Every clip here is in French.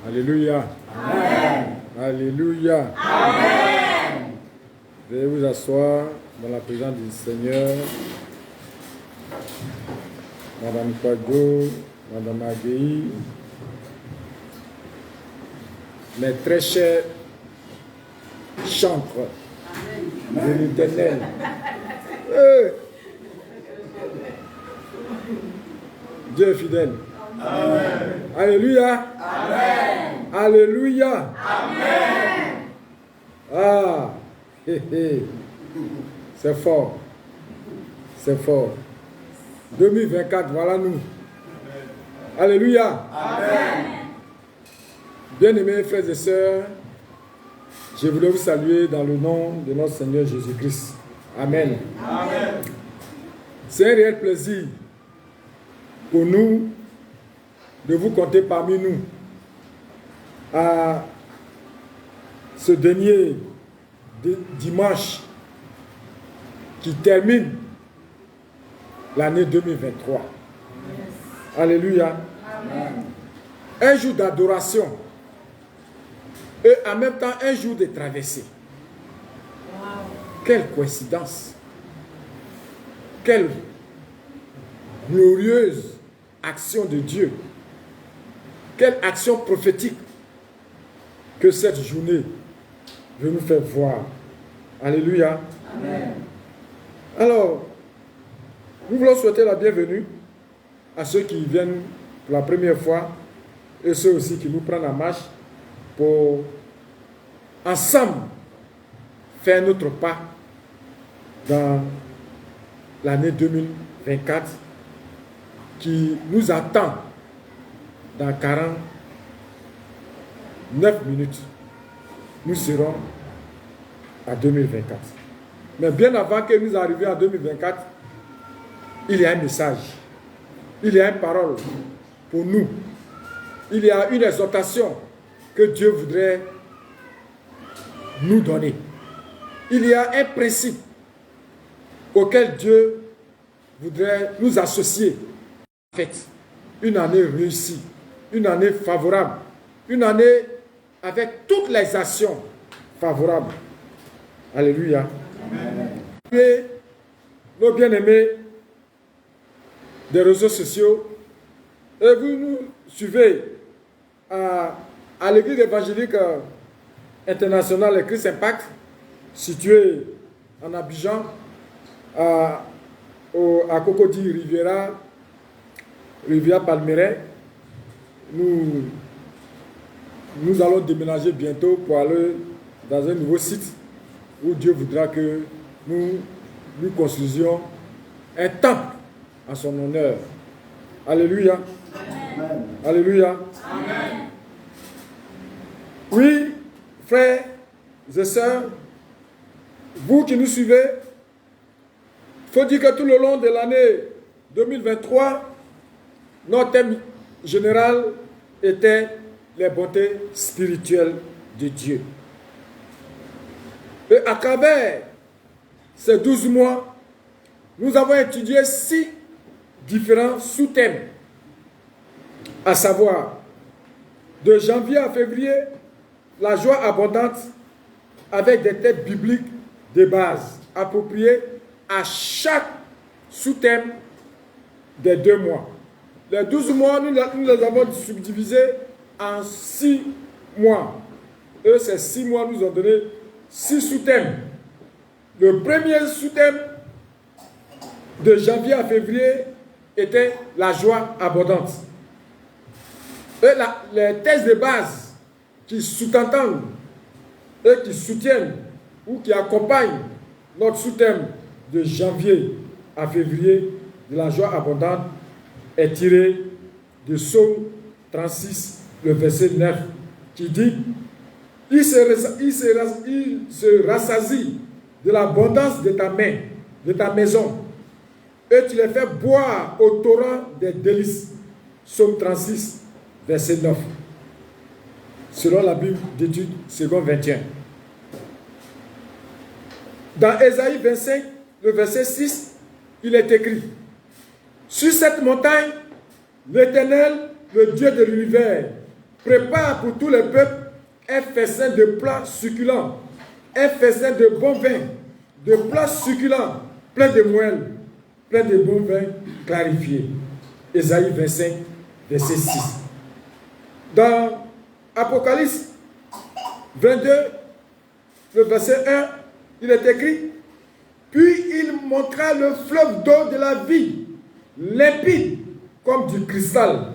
Alléluia. Amen. Alléluia. Amen. Veuillez vous asseoir dans la présence du Seigneur. Madame Quadjo, Madame Agueyi, mes très chers chantres de l'Éternel. Dieu est fidèle. Amen. Alléluia. Amen. Alléluia. Amen. Ah, c'est fort. C'est fort. 2024, voilà nous. Alléluia. Amen. Bien-aimés frères et sœurs, je voulais vous saluer dans le nom de notre Seigneur Jésus-Christ. Amen. Amen. C'est un réel plaisir pour nous de vous compter parmi nous à ce dernier dimanche qui termine l'année 2023. Alléluia. Amen. Un jour d'adoration et en même temps un jour de traversée. Wow. Quelle coïncidence! Quelle glorieuse action de Dieu! Quelle action prophétique que cette journée veut nous faire voir. Alléluia. Amen. Alors, nous voulons souhaiter la bienvenue à ceux qui viennent pour la première fois et ceux aussi qui nous prennent en marche pour ensemble faire notre pas dans l'année 2024 qui nous attend dans 49 minutes. Nous serons à 2024. Mais bien avant que nous arrivions à 2024, il y a un message, il y a une parole pour nous, il y a une exhortation que Dieu voudrait nous donner. Il y a un principe auquel Dieu voudrait nous associer. En fait, une année réussie, une année favorable, une année avec toutes les actions favorables. Alléluia. Amen. Et nos bien-aimés des réseaux sociaux, et vous nous suivez à l'église évangélique internationale et Christ Impact, située en Abidjan, à Cocody Riviera Palmeraie. Nous allons déménager bientôt pour aller dans un nouveau site où Dieu voudra que nous construisions un temple en son honneur. Alléluia. Amen. Alléluia. Amen. Oui, frères et sœurs, vous qui nous suivez, il faut dire que tout le long de l'année 2023, notre thème général était les bontés spirituelles de Dieu. Et à travers ces 12 mois, nous avons étudié 6 différents sous-thèmes, à savoir, de janvier à février, la joie abondante avec des textes bibliques de base appropriés à chaque sous-thème des 2 mois. Les 12 mois, nous les avons subdivisés en 6 mois. Et ces 6 mois nous ont donné 6 sous-thèmes. Le premier sous-thème de janvier à février était la joie abondante. Et les thèses de base qui sous-entendent et qui soutiennent ou qui accompagnent notre sous-thème de janvier à février de la joie abondante est tiré de Psaume 36, le verset 9, qui dit « Il se rassasie de l'abondance de ta main, de ta maison, et tu les fais boire au torrent des délices. » Psaume 36, verset 9. Selon la Bible d'études, second 21. Dans Ésaïe 25, le verset 6, il est écrit « Sur cette montagne, l'Éternel, le Dieu de l'univers, prépare pour tous les peuples un festin de plats succulents, un festin de bon vin, de plats succulents, plein de moelle, plein de bon vin clarifié. Ésaïe 25, verset 6. Dans Apocalypse 22, le verset 1, il est écrit: puis il montra le fleuve d'eau de la vie, limpide comme du cristal,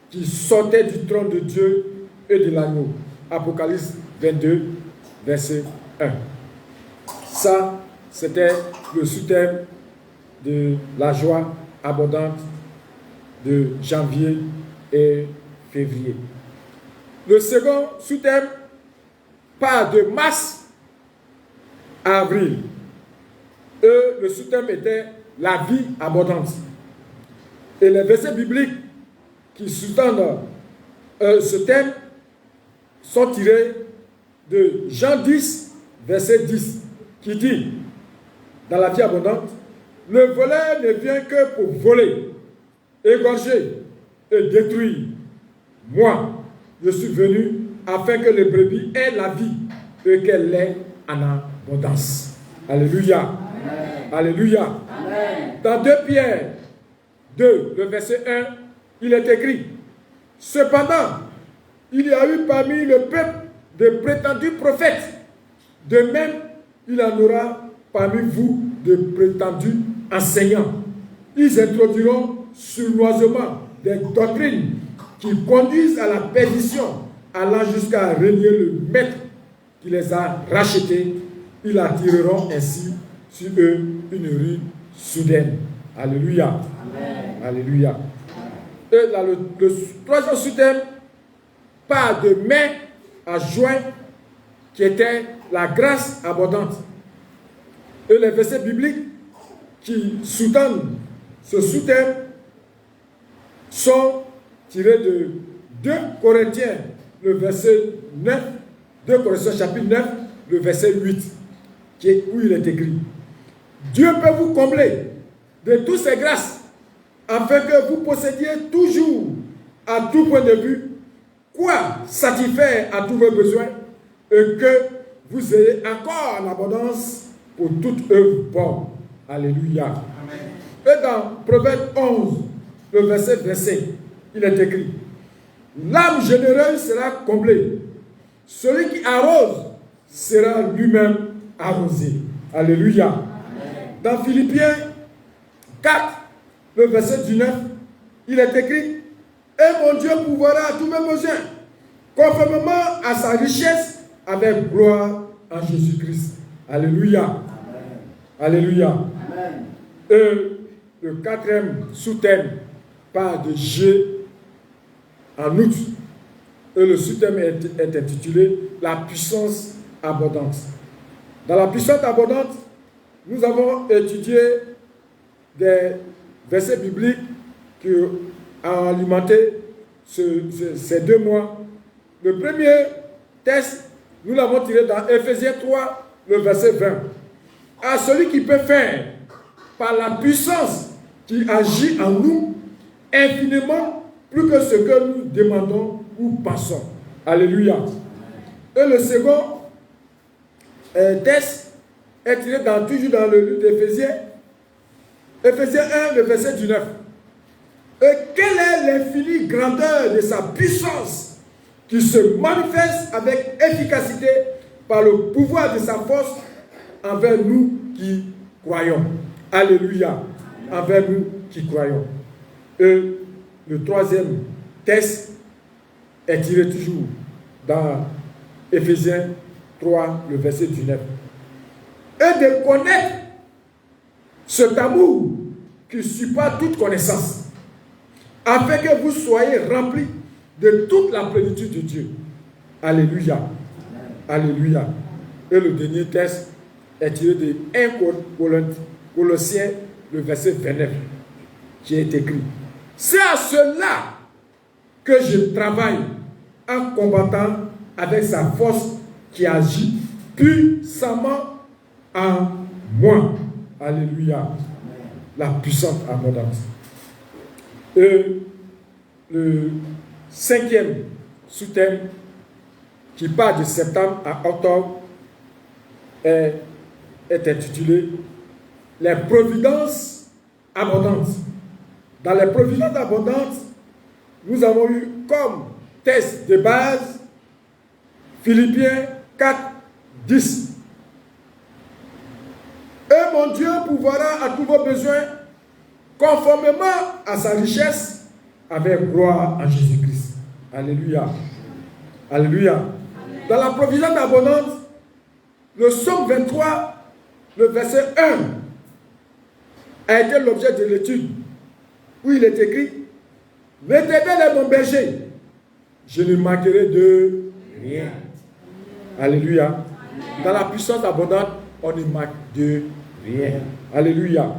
qui sortait du trône de Dieu et de l'agneau. Apocalypse 22, verset 1. Ça, c'était le sous-thème de la joie abondante de janvier et février. Le second sous-thème part de mars à avril. Et le sous-thème était la vie abondante. Et les versets bibliques qui sous-tendent ce thème sont tirés de Jean 10, verset 10, qui dit, dans la vie abondante, le voleur ne vient que pour voler, égorger et détruire. Moi, je suis venu afin que les brebis aient la vie et qu'elle l'ait en abondance. Alléluia. Amen. Alléluia. Amen. Dans 2 Pierre 2, le verset 1, il est écrit: cependant, il y a eu parmi le peuple de prétendus prophètes. De même, il en aura parmi vous de prétendus enseignants. Ils introduiront sournoisement des doctrines qui conduisent à la perdition, allant jusqu'à renier le maître qui les a rachetés. Ils attireront ainsi sur eux une ruine soudaine. Alléluia. Amen. Alléluia. Et là, le troisième sous-thème part de mai à juin, qui était la grâce abondante. Et les versets bibliques qui sous-tendent ce sous-thème sont tirés de 2 Corinthiens, le verset 9, 2 Corinthiens chapitre 9, le verset 8, où il est écrit: Dieu peut vous combler de toutes ses grâces, afin que vous possédiez toujours, à tout point de vue, quoi satisfaire à tous vos besoins, et que vous ayez encore en abondance pour toute œuvre bonne. Alléluia. Amen. Et dans Proverbe 11, le verset 25, il est écrit: l'âme généreuse sera comblée. Celui qui arrose sera lui-même arrosé. Alléluia. Amen. Dans Philippiens 4, le verset 19, il est écrit: et mon Dieu pourvoira à tous mes besoins, conformément à sa richesse, avec gloire en Jésus-Christ. Alléluia. Amen. Alléluia. Amen. Et le 4e sous-thème part de G en août. Et le sous-thème est intitulé La puissance abondante. Dans la puissance abondante, nous avons étudié des versets bibliques qui ont alimenté ces 2 mois. Le premier texte, nous l'avons tiré dans Ephésiens 3, le verset 20. À celui qui peut faire, par la puissance qui agit en nous, infiniment plus que ce que nous demandons ou pensons. Alléluia. Et le second texte est tiré toujours dans le livre d'Éphésiens. Éphésiens 1, le verset 19. Et quelle est l'infinie grandeur de sa puissance qui se manifeste avec efficacité par le pouvoir de sa force envers nous qui croyons. Alléluia. Envers nous qui croyons. Et le 3e texte est tiré toujours dans Éphésiens 3, le verset 19. Et de connaître cet amour qui supporte toute connaissance, afin que vous soyez remplis de toute la plénitude de Dieu. Alléluia. Alléluia. Et le dernier texte est tiré de 1 Colossiens, le verset 29, qui est écrit: c'est à cela que je travaille en combattant avec sa force qui agit puissamment en moi. Alléluia. La puissante abondance. Et le 5e sous-thème qui part de septembre à octobre est intitulé Les providences abondantes. Dans les providences abondantes, nous avons eu comme texte de base Philippiens 4, 10. Et mon Dieu pourvoira à tous vos besoins conformément à sa richesse avec gloire en Jésus-Christ. Alléluia. Alléluia. Dans la provision abondante, le psaume 23, le verset 1, a été l'objet de l'étude, où il est écrit « L'Éternel est mon berger, je ne manquerai de rien. » Alléluia. Dans la puissance abondante, on ne manque de rien. Alléluia.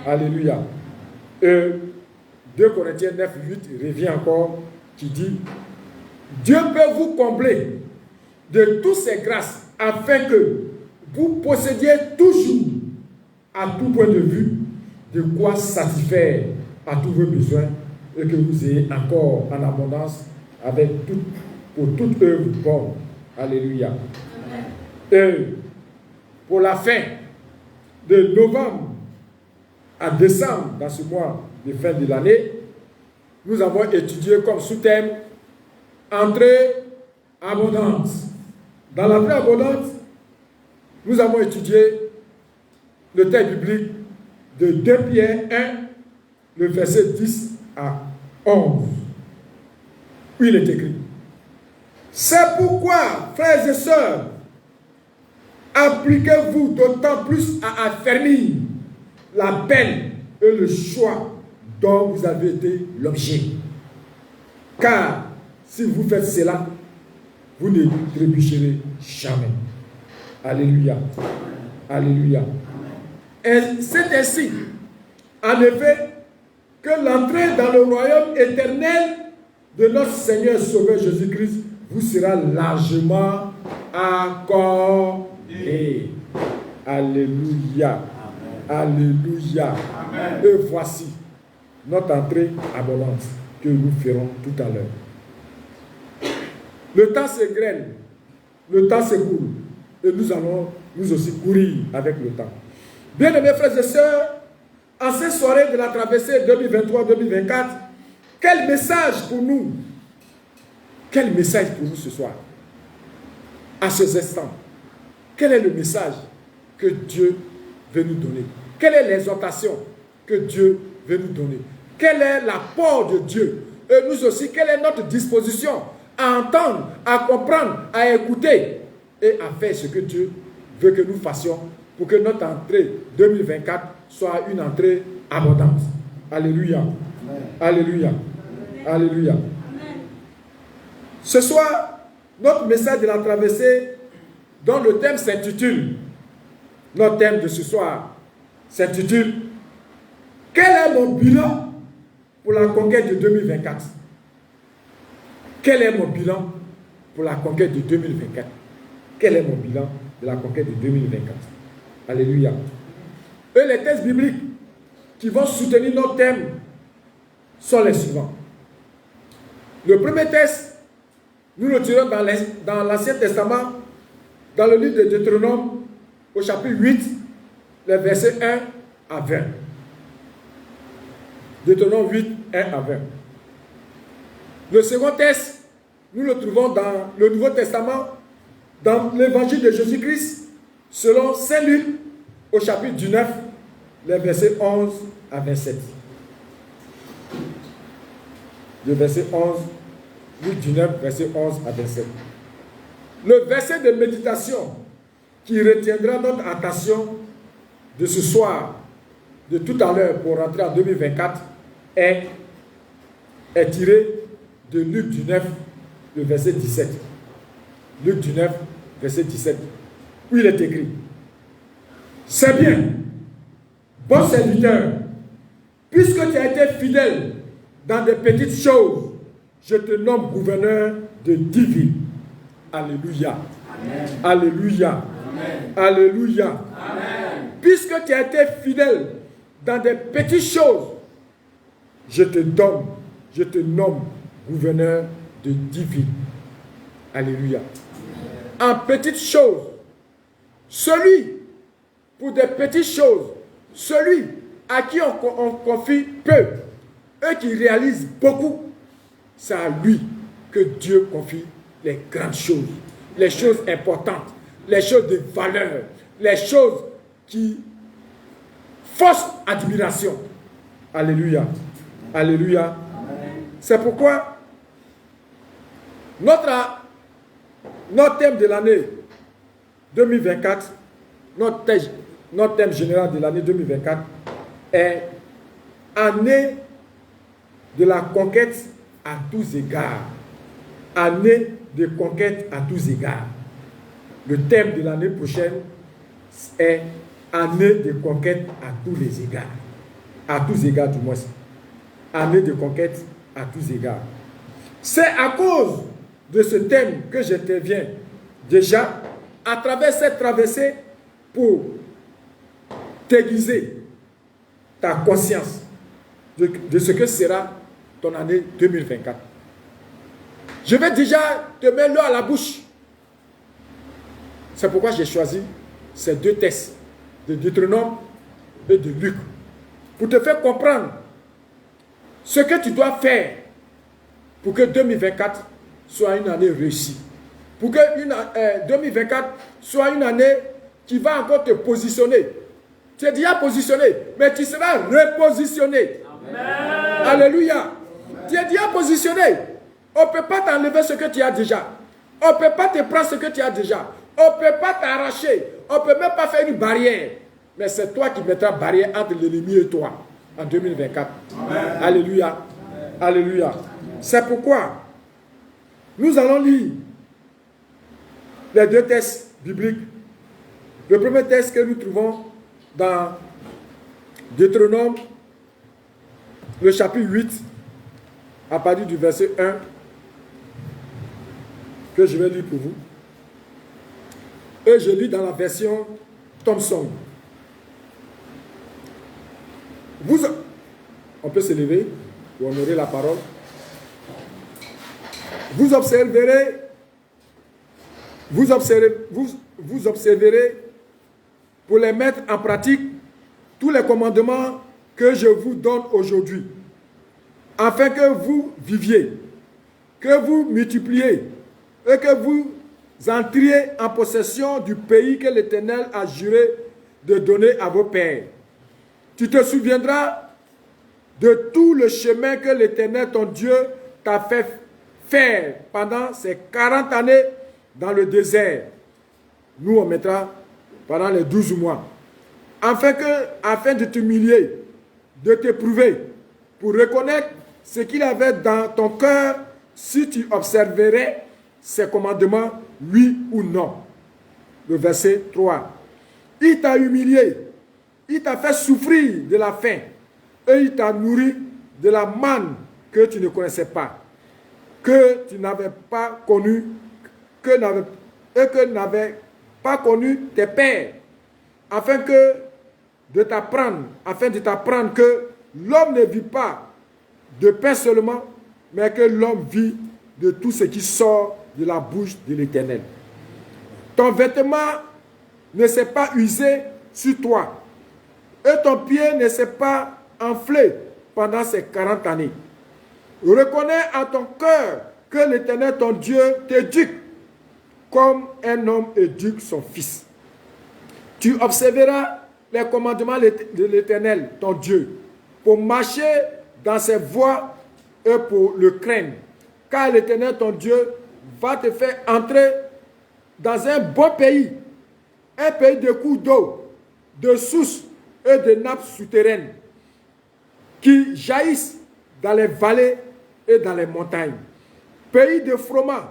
Alléluia. 2 Corinthiens 9, 8 revient encore, qui dit « Dieu peut vous combler de toutes ses grâces, afin que vous possédiez toujours, à tout point de vue, de quoi satisfaire à tous vos besoins, et que vous ayez encore en abondance pour toute œuvre bonne. » Alléluia. Et pour la fin de novembre à décembre, dans ce mois de fin de l'année, nous avons étudié comme sous-thème entrée abondante. Dans l'entrée abondante, nous avons étudié le texte biblique de 2 Pierre 1, le verset 10 à 11, où il est écrit: c'est pourquoi, frères et sœurs, appliquez-vous d'autant plus à affermir la peine et le choix dont vous avez été l'objet. Car si vous faites cela, vous ne trébucherez jamais. Alléluia. Alléluia. Et c'est ainsi, en effet, que l'entrée dans le royaume éternel de notre Seigneur et Sauveur Jésus-Christ vous sera largement accordée. Alléluia. Alléluia. Amen. Et voici notre entrée abondante que nous ferons tout à l'heure. Le temps s'égrène, le temps s'écoule, et nous allons nous aussi courir avec le temps. Bien-aimés frères et sœurs, en cette soirée de la traversée 2023-2024, quel message pour nous? Quel message pour nous ce soir? À ces instants, quel est le message que Dieu veut nous donner? Quelle est l'exhortation que Dieu veut nous donner? Quel est l'apport de Dieu? Et nous aussi, quelle est notre disposition à entendre, à comprendre, à écouter et à faire ce que Dieu veut que nous fassions pour que notre entrée 2024 soit une entrée abondante. Alléluia. Amen. Alléluia. Amen. Alléluia. Amen. Ce soir, notre message de la traversée, dont le thème s'intitule, notre thème de ce soir s'intitule « Quel est mon bilan pour la conquête de 2024 ?» Quel est mon bilan pour la conquête de 2024? Quel est mon bilan de la conquête de 2024? Alléluia. Et les textes bibliques qui vont soutenir notre thème sont les suivants. Le premier texte, nous le tirons dans l'Ancien Testament, dans le livre de Deutéronome, au chapitre 8, les versets 1 à 20. Deutéronome 8, 1 à 20. Le second texte, nous le trouvons dans le Nouveau Testament, dans l'évangile de Jésus-Christ, selon Saint Luc, au chapitre 19, les versets 11 à 27. Le verset 11, Luc 19, verset 11 à 27. Le verset de méditation qui retiendra notre attention de ce soir, de tout à l'heure pour rentrer en 2024, est tiré de Luc 19, le verset 17. Luc 19, verset 17, où il est écrit: c'est bien, bon serviteur, puisque tu as été fidèle dans des petites choses, je te nomme gouverneur de 10 villes. Alléluia. Amen. Alléluia. Amen. Alléluia. Amen. Puisque tu as été fidèle dans des petites choses, je te nomme gouverneur de 10 villes. Alléluia. En petites choses, celui, pour des petites choses, celui à qui on confie peu, eux qui réalisent beaucoup, c'est à lui que Dieu confie les grandes choses, les choses importantes, les choses de valeur, les choses qui forcent admiration. Alléluia. Alléluia. C'est pourquoi notre thème de l'année 2024, notre thème général de l'année 2024 est année de la conquête à tous égards. Année de conquête à tous égards. Le thème de l'année prochaine est année de conquête à tous les égards. À tous égards du moins. Année de conquête à tous égards. C'est à cause de ce thème que j'interviens déjà à travers cette traversée pour t'aiguiser ta conscience de ce que sera ton année 2024. Je vais déjà te mettre l'eau à la bouche. C'est pourquoi j'ai choisi ces deux textes de Deutéronome et de Luc pour te faire comprendre ce que tu dois faire pour que 2024 soit une année réussie. Pour que 2024 soit une année qui va encore te positionner. Tu es déjà positionné, mais tu seras repositionné. Amen. Alléluia. Amen. Tu es déjà positionné. On ne peut pas t'enlever ce que tu as déjà. On ne peut pas te prendre ce que tu as déjà. On ne peut pas t'arracher. On ne peut même pas faire une barrière. Mais c'est toi qui mettras barrière entre l'ennemi et toi en 2024. Amen. Alléluia. Amen. Alléluia. C'est pourquoi nous allons lire les deux textes bibliques. Le premier texte que nous trouvons dans Deutéronome, le chapitre 8, à partir du verset 1, que je vais lire pour vous. Et je lis dans la version Thomson. On peut se lever pour honorer la parole. Vous observerez pour les mettre en pratique tous les commandements que je vous donne aujourd'hui, afin que vous viviez, que vous multipliez et que vous entriez en possession du pays que l'Éternel a juré de donner à vos pères. Tu te souviendras de tout le chemin que l'Éternel, ton Dieu, t'a fait faire pendant ces 40 années dans le désert. Nous, on mettra pendant les 12 mois. Afin de t'humilier, de t'éprouver, pour reconnaître ce qu'il avait dans ton cœur, si tu observerais ses commandements, oui ou non. Le verset 3. Il t'a humilié, il t'a fait souffrir de la faim, et il t'a nourri de la manne que tu ne connaissais pas, que tu n'avais pas connu, que n'avaient pas connu tes pères, afin de t'apprendre que l'homme ne vit pas de pain seulement, mais que l'homme vit de tout ce qui sort de la bouche de l'Éternel. Ton vêtement ne s'est pas usé sur toi, et ton pied ne s'est pas enflé pendant ces 40 années. Reconnais en ton cœur que l'Éternel, ton Dieu, t'éduque comme un homme éduque son fils. Tu observeras les commandements de l'Éternel, ton Dieu, pour marcher dans ses voies et pour le craindre. Car l'Éternel, ton Dieu, va te faire entrer dans un bon pays, un pays de cours d'eau, de sources et de nappes souterraines qui jaillissent dans les vallées et dans les montagnes. Pays de froment,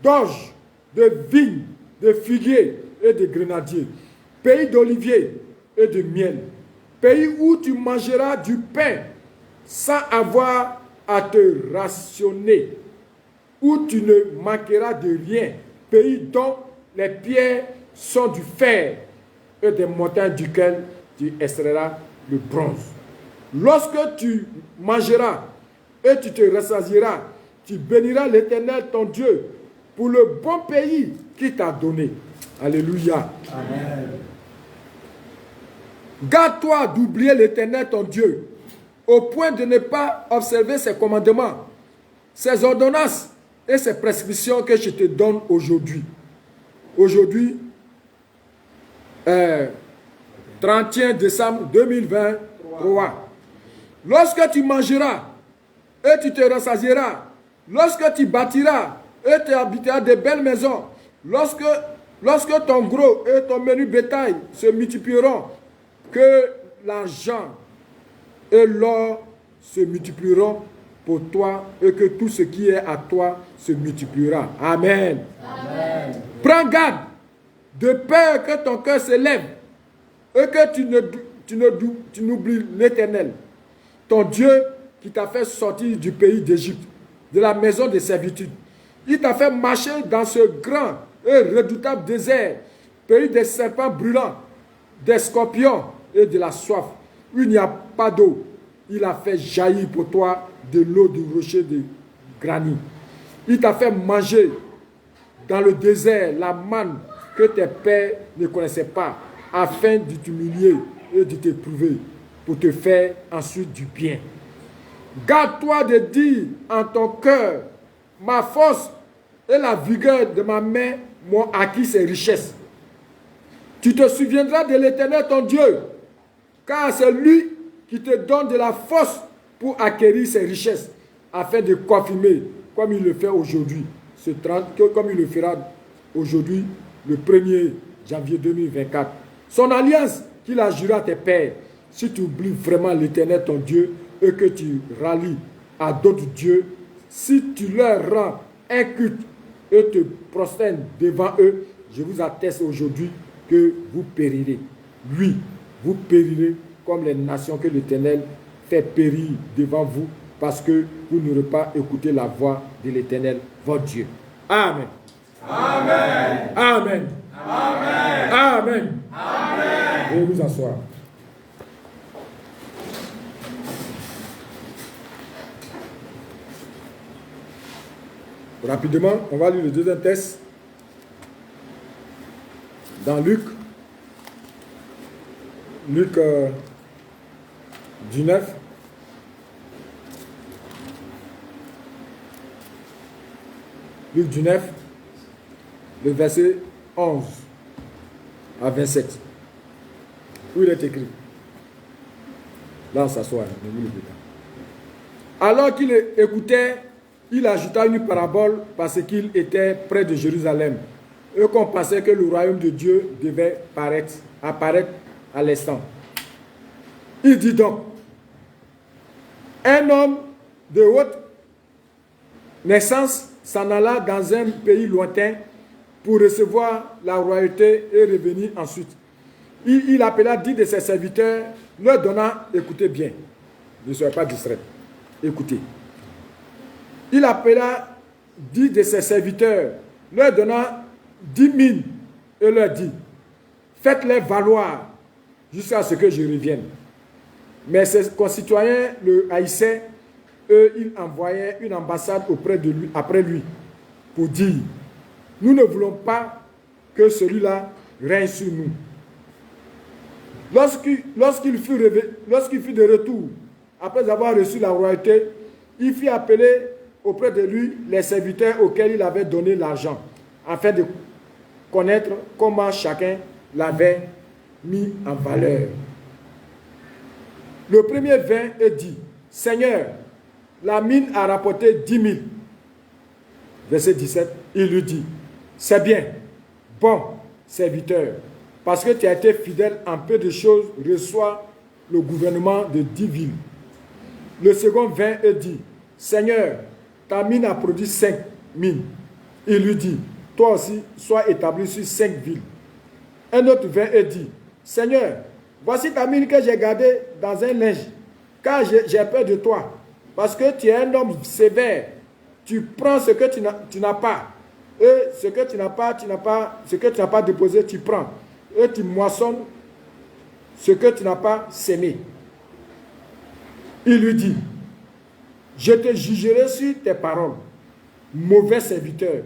d'orge, de vignes, de figuiers et de grenadiers. Pays d'oliviers et de miel. Pays où tu mangeras du pain sans avoir à te rationner, où tu ne manqueras de rien. Pays dont les pierres sont du fer et des montagnes duquel tu extrairas le bronze. Lorsque tu mangeras et tu te rassasieras, tu béniras l'Éternel ton Dieu pour le bon pays qu'il t'a donné. Alléluia. Amen. Garde-toi d'oublier l'Éternel ton Dieu, au point de ne pas observer ses commandements, ses ordonnances et ses prescriptions que je te donne aujourd'hui. Aujourd'hui, 31 décembre 2023. Lorsque tu mangeras et tu te rassasieras, lorsque tu bâtiras et tu habiteras de belles maisons, lorsque ton gros et ton menu bétail se multiplieront, que l'argent et l'or se multiplieront pour toi et que tout ce qui est à toi se multipliera. Amen. Amen. Prends garde de peur que ton cœur se lève et que tu n'oublies l'Éternel, ton Dieu qui t'a fait sortir du pays d'Égypte, de la maison de servitude. Il t'a fait marcher dans ce grand et redoutable désert, pays des serpents brûlants, des scorpions et de la soif, où il n'y a pas d'eau. Il a fait jaillir pour toi de l'eau du rocher de granit. Il t'a fait manger dans le désert la manne que tes pères ne connaissaient pas, afin de t'humilier et de t'éprouver, pour te faire ensuite du bien. Garde-toi de dire en ton cœur, ma force et la vigueur de ma main m'ont acquis ces richesses. Tu te souviendras de l'Éternel ton Dieu, car c'est lui qui te donne de la force pour acquérir ces richesses, afin de confirmer, comme il le fait aujourd'hui, comme il le fera aujourd'hui, le 1er janvier 2024. Son alliance qu'il a juré à tes pères, si tu oublies vraiment l'Éternel ton Dieu et que tu rallies à d'autres dieux, si tu leur rends un culte et te prosternes devant eux, je vous atteste aujourd'hui que vous périrez. Oui, vous périrez comme les nations que l'Éternel fait périr devant vous, parce que vous n'aurez pas écouté la voix de l'Éternel, votre Dieu. Amen. Amen. Amen. Amen. Amen. Amen. Veuillez vous asseoir. Rapidement, on va lire le deuxième texte dans Luc. Luc 19. Luc 19, le verset 11 à 27. Où il est écrit. Là, on s'assoit. Alors qu'il écoutait, il ajouta une parabole parce qu'il était près de Jérusalem et qu'on pensait que le royaume de Dieu devait apparaître à l'instant. Il dit donc, un homme de haute naissance s'en alla dans un pays lointain pour recevoir la royauté et revenir ensuite. Il appela 10 de ses serviteurs, leur donnant, écoutez bien, ne soyez pas distraits, écoutez. Il appela 10 de ses serviteurs, leur donnant 10 000 et leur dit, faites-les valoir jusqu'à ce que je revienne. Mais ses concitoyens le haïssaient, eux, ils envoyaient une ambassade après lui pour dire, nous ne voulons pas que celui-là règne sur nous. Lorsqu'il fut de retour, après avoir reçu la royauté, il fit appeler auprès de lui les serviteurs auxquels il avait donné l'argent, afin de connaître comment chacun l'avait mis en valeur. Le premier vint et dit, Seigneur, la mine a rapporté 10 000. Verset 17, il lui dit, c'est bien, bon serviteur, parce que tu as été fidèle en peu de choses, reçois le gouvernement de 10 villes. Le second vint et dit, Seigneur, ta mine a produit 5 mines. Il lui dit, toi aussi, sois établi sur 5 villes. Un autre vint et dit, Seigneur, voici ta mine que j'ai gardée dans un linge, car j'ai peur de toi, parce que tu es un homme sévère. Tu prends ce que tu n'as pas, et ce que tu n'as pas déposé, tu prends, et tu moissonnes ce que tu n'as pas sémé. Il lui dit, je te jugerai sur tes paroles. mauvais serviteur.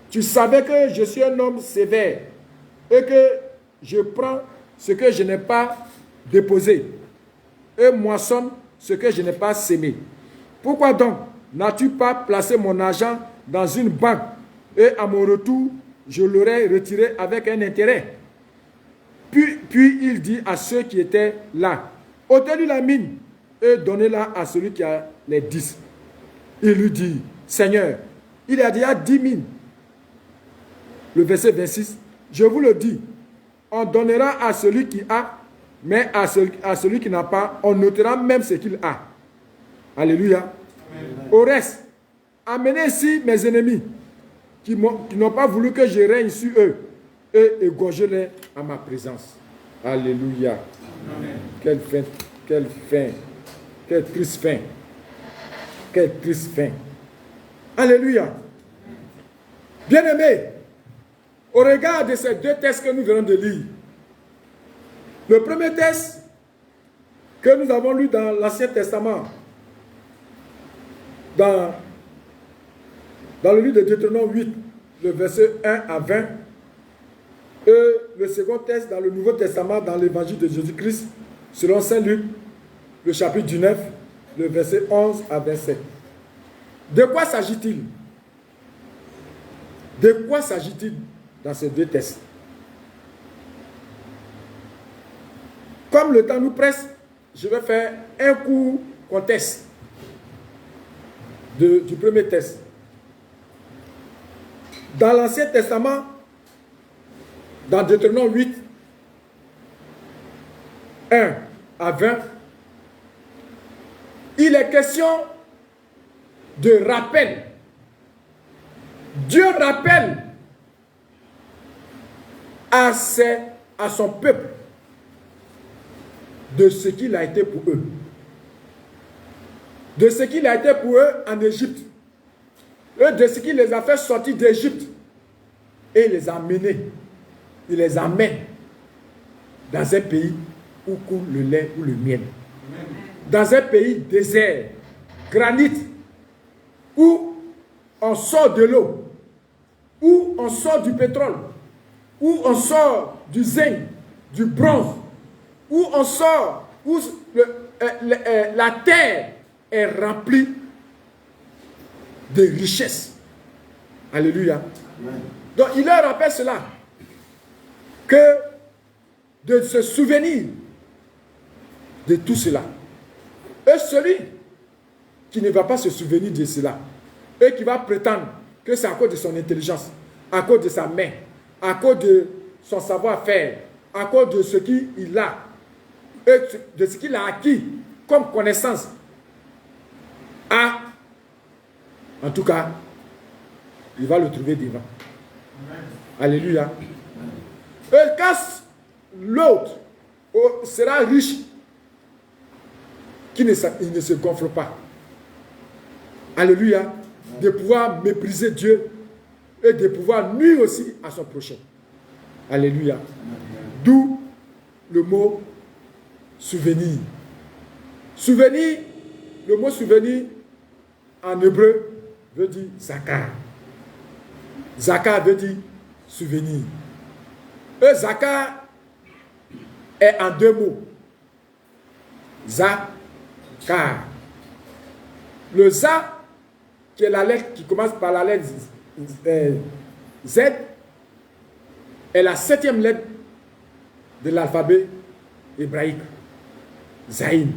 Tu savais que je suis un homme sévère et que je prends ce que je n'ai pas déposé et moissonne ce que je n'ai pas sémé. Pourquoi donc n'as-tu pas placé mon argent dans une banque et à mon retour, je l'aurais retiré avec un intérêt? Puis il dit à ceux qui étaient là, ôtez-lui la mine et donnez-la à celui qui a les 10. Il lui dit, Seigneur, il a déjà 10 mines. Le verset 26, je vous le dis, on donnera à celui qui a, mais à celui qui n'a pas, on notera même ce qu'il a. Alléluia. Amen. Au reste, amenez ici mes ennemis qui n'ont pas voulu que je règne sur eux et égorgez-les à ma présence. Alléluia. Amen. Quelle fin, quelle fin, quelle triste fin. Quelle triste fin. Alléluia. Bien-aimés, au regard de ces deux textes que nous venons de lire, le premier texte que nous avons lu dans l'Ancien Testament, dans le livre de Deutéronome 8, le verset 1 à 20, et le second texte dans le Nouveau Testament, dans l'Évangile de Jésus-Christ, selon Saint Luc, le chapitre 19, le verset 11 à 27. De quoi s'agit-il? De quoi s'agit-il dans ces deux textes? Comme le temps nous presse, je vais faire un court contexte du premier texte. Dans l'Ancien Testament, dans Deutéronome 8, 1 à 20, il est question de rappel. Dieu rappelle à son peuple de ce qu'il a été pour eux. De ce qu'il a été pour eux en Égypte. Et de ce qu'il les a fait sortir d'Égypte. Et il les a menés. Il les amène dans un pays où coule le lait ou le miel. Dans un pays désert, granit, où on sort de l'eau, où on sort du pétrole, où on sort du zinc, du bronze, où on sort, où la terre est remplie de richesses. Alléluia. Amen. Donc il leur rappelle cela, que de se souvenir de tout cela. Et celui qui ne va pas se souvenir de cela, et qui va prétendre que c'est à cause de son intelligence, à cause de sa main, à cause de son savoir-faire, à cause de ce qu'il a, et de ce qu'il a acquis comme connaissance, en tout cas, il va le trouver devant. Alléluia. Et quand l'autre sera riche, il ne se gonfle pas. Alléluia. De pouvoir mépriser Dieu et de pouvoir nuire aussi à son prochain. Alléluia. D'où le mot souvenir. Souvenir, le mot souvenir en hébreu veut dire zakar. Zakar veut dire souvenir. Et zakar est en deux mots. Zakar. Le za, qui est la lettre qui commence par la lettre Z, est la 7e lettre de l'alphabet hébraïque. Zaïn.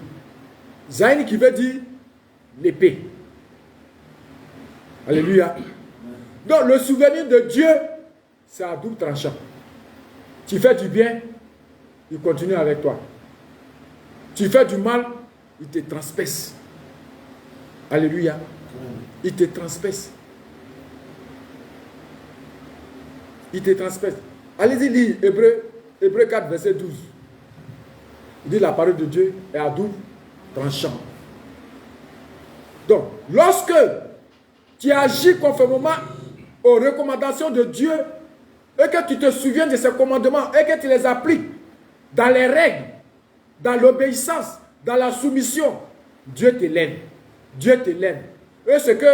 Zaïn qui veut dire l'épée. Alléluia. Donc le souvenir de Dieu, c'est à double tranchant. Tu fais du bien, il continue avec toi. Tu fais du mal, il te transperce. Alléluia. Il te transperce. Il te transperce. Allez-y lire Hébreux 4, verset 12. Il dit la parole de Dieu est à double tranchant. Donc, lorsque tu agis conformément aux recommandations de Dieu et que tu te souviens de ces commandements et que tu les appliques dans les règles, dans l'obéissance, dans la soumission, Dieu t'élève. Dieu t'élève. Et ce que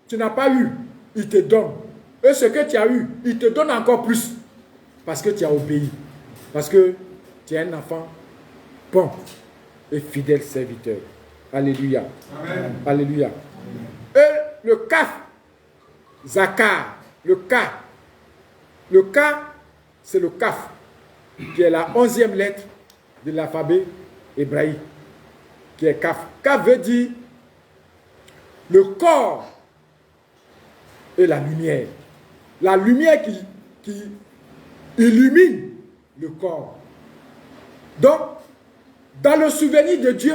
tu n'as pas eu, il te donne. Et ce que tu as eu, il te donne encore plus. Parce que tu as obéi. Parce que tu es un enfant bon et fidèle serviteur. Alléluia. Amen. Alléluia. Et le kaf, Zakar, le K. Le K, c'est le kaf, qui est la 11e lettre de l'alphabet hébraïque, qui est kaf. Kaf veut dire le corps et la lumière. La lumière qui illumine le corps. Donc, dans le souvenir de Dieu,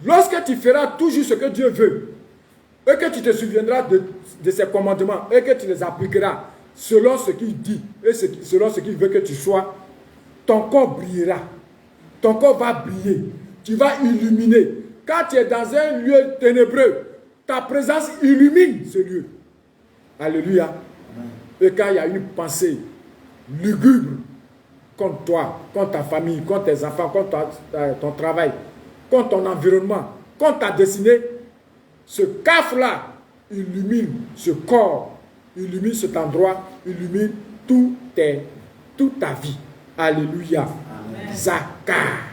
lorsque tu feras toujours ce que Dieu veut, et que tu te souviendras de ses commandements, et que tu les appliqueras selon ce qu'il dit, et selon ce qu'il veut que tu sois, ton corps brillera. Ton corps va briller. Tu vas illuminer. Quand tu es dans un lieu ténébreux, ta présence illumine ce lieu. Alléluia. Et quand il y a une pensée lugubre contre toi, contre ta famille, contre tes enfants, contre ton travail, contre ton environnement, contre ta destinée, ce caf-là illumine ce corps, illumine cet endroit, illumine toute ta vie. Alléluia. Amen. Zakar.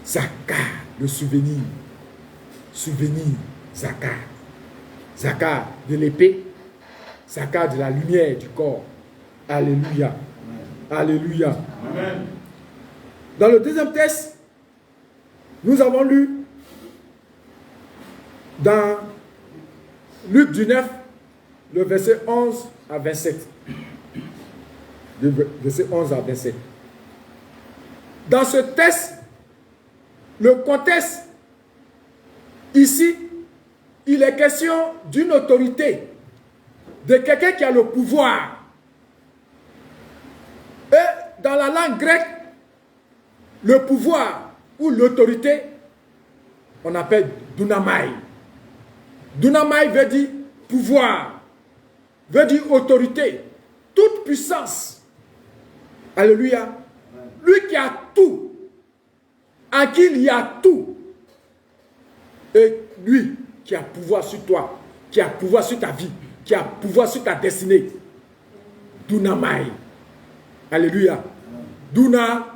Zakar, le souvenir. Souvenir, Zakar. Zakar de l'épée. Zakar de la lumière du corps. Alléluia. Amen. Alléluia. Amen. Dans le deuxième texte, nous avons lu dans Luc 19, le verset 11 à 27. Le verset 11 à 27. Dans ce texte, le contexte, ici, il est question d'une autorité, de quelqu'un qui a le pouvoir. Et dans la langue grecque, le pouvoir ou l'autorité, on appelle dunamai. Dunamai veut dire pouvoir, veut dire autorité, toute puissance. Alléluia. Lui qui a tout, à qui il y a tout, et lui qui a pouvoir sur toi, qui a pouvoir sur ta vie, qui a pouvoir sur ta destinée. Dunamai. Alléluia. Duna,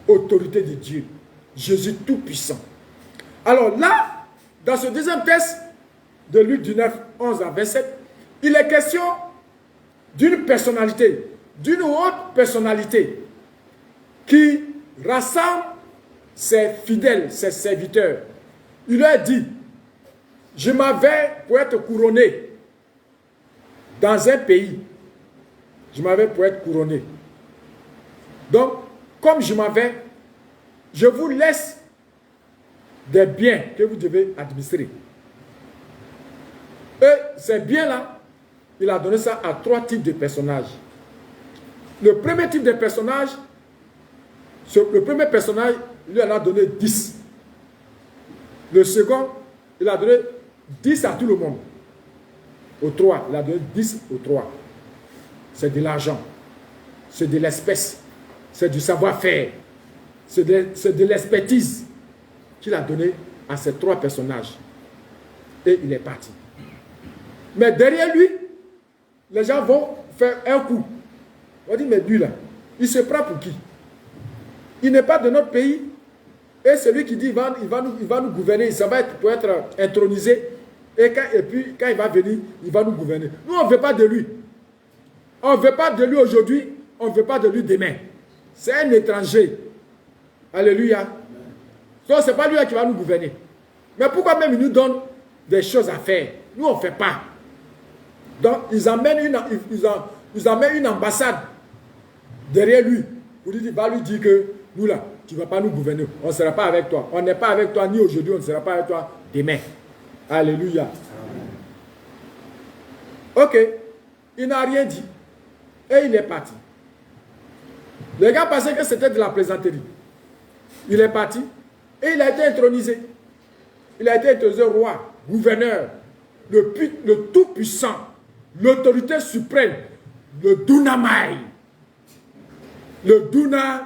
autorité de Dieu. Jésus tout-puissant. Alors là, dans ce deuxième texte de Luc 19, 11 à 27, il est question d'une personnalité, d'une haute personnalité qui rassemble ses fidèles, ses serviteurs. Il leur dit, je m'en vais pour être couronné dans un pays. Je m'en vais pour être couronné. Donc, comme je m'en vais, je vous laisse des biens que vous devez administrer. Et ces biens-là, il a donné ça à 3 types de personnages. Le premier type de personnage, le premier personnage, il lui en a donné 10. Le second, il a donné 10 à tout le monde. Aux 3, il a donné 10 aux 3. C'est de l'argent, c'est de l'espèce, c'est du savoir-faire, c'est de l'expertise qu'il a donné à ces 3 personnages. Et il est parti. Mais derrière lui, les gens vont faire un coup. On dit, mais lui là, il se prend pour qui? Il n'est pas de notre pays. Et celui qui dit, il va nous gouverner, ça va être pour être intronisé. Et puis, quand il va venir, il va nous gouverner. Nous, on ne veut pas de lui. On ne veut pas de lui aujourd'hui, on ne veut pas de lui demain. C'est un étranger. Alléluia. Donc, ce n'est pas lui qui va nous gouverner. Mais pourquoi même il nous donne des choses à faire? Nous, on ne fait pas. Donc, ils amènent une ambassade derrière lui. Pour lui dire, va lui dire que nous là, tu ne vas pas nous gouverner. On ne sera pas avec toi. On n'est pas avec toi ni aujourd'hui, on ne sera pas avec toi demain. Alléluia. Ok. Il n'a rien dit. Et il est parti. Les gars pensaient que c'était de la plaisanterie. Il est parti. Et il a été intronisé. Il a été intronisé roi, gouverneur, le tout-puissant, l'autorité suprême, le Dunamai. Le Dunamai.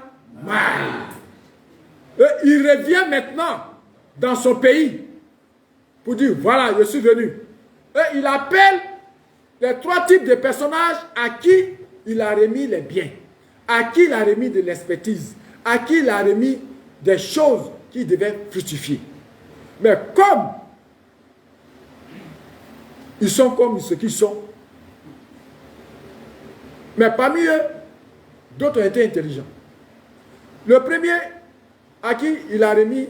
Et il revient maintenant dans son pays. pour dire, voilà, je suis venu. Et il appelle les 3 types de personnages à qui il a remis les biens, à qui il a remis de l'expertise, à qui il a remis des choses qui devaient fructifier. Mais comme ils sont comme ce qu'ils sont, mais parmi eux, d'autres ont été intelligents. Le premier, à qui il a remis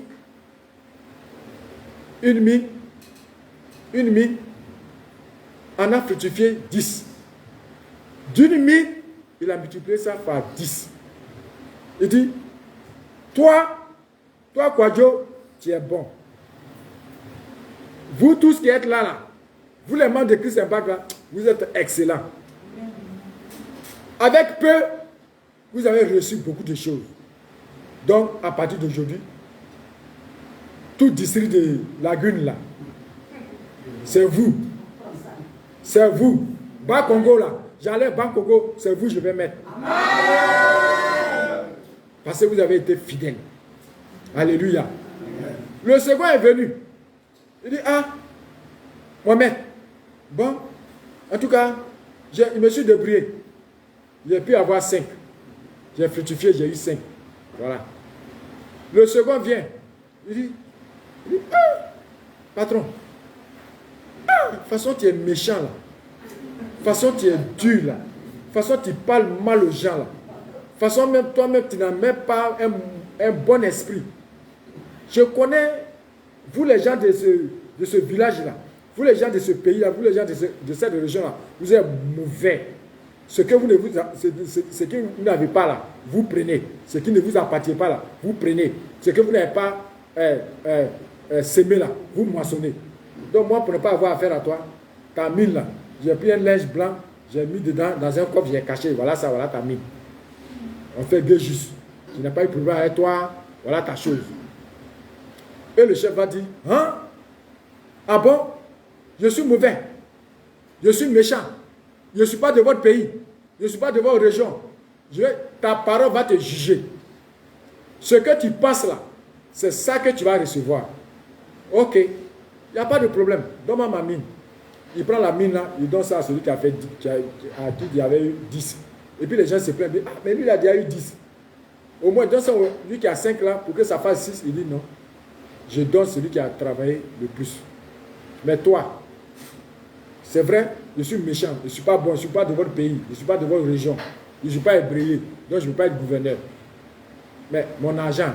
une mine, en a fructifié 10. D'une mine, il a multiplié ça par 10. Il dit, toi, Kwadjo, tu es bon. Vous tous qui êtes là, vous les membres de Christ Impact là, vous êtes excellents. Avec peu, vous avez reçu beaucoup de choses. Donc, à partir d'aujourd'hui, tout district de Lagune là, c'est vous. C'est vous. Bas Congo là, j'enlève Bas Congo, c'est vous je vais mettre. Parce que vous avez été fidèles. Alléluia. Le second est venu. Il dit, ah, Mohamed, bon, en tout cas, je me suis débrouillé. J'ai pu avoir 5. J'ai fructifié, j'ai eu 5. Voilà. Le second vient. Il dit ah, patron, de toute façon tu es méchant là. De toute façon tu es dur là. De toute façon tu parles mal aux gens là. De toute façon même toi-même tu n'as même pas un bon esprit. Je connais, vous les gens de ce village là, vous les gens de ce pays là, vous les gens de cette région là, vous êtes mauvais. Ce que vous n'avez pas là, vous prenez. Ce qui ne vous appartient pas là, vous prenez. Ce que vous n'avez pas semé là, vous moissonnez. Donc moi, pour ne pas avoir affaire à toi, ta mine là, j'ai pris un linge blanc, j'ai mis dedans, dans un coffre, j'ai caché. Voilà ça, voilà ta mine. On fait bien juste. Tu n'as pas eu de problème avec toi, voilà ta chose. Et le chef va dire, hein? Ah bon? Je suis mauvais. Je suis méchant. Je ne suis pas de votre pays. Je ne suis pas de votre région. Ta parole va te juger. Ce que tu penses là, c'est ça que tu vas recevoir. Ok. Il n'y a pas de problème. Donne-moi ma mine. Il prend la mine là, il donne ça à celui qui a fait à qui il y avait eu 10. Et puis les gens se plaignent. Ah, mais lui il a déjà eu 10. Au moins, donne ça à lui qui a 5 là pour que ça fasse 6. Il dit non. Je donne celui qui a travaillé le plus. Mais toi, c'est vrai, je suis méchant, je ne suis pas bon, je ne suis pas de votre pays, je ne suis pas de votre région, je ne suis pas hébraïen, donc je ne peux pas être gouverneur. Mais mon argent,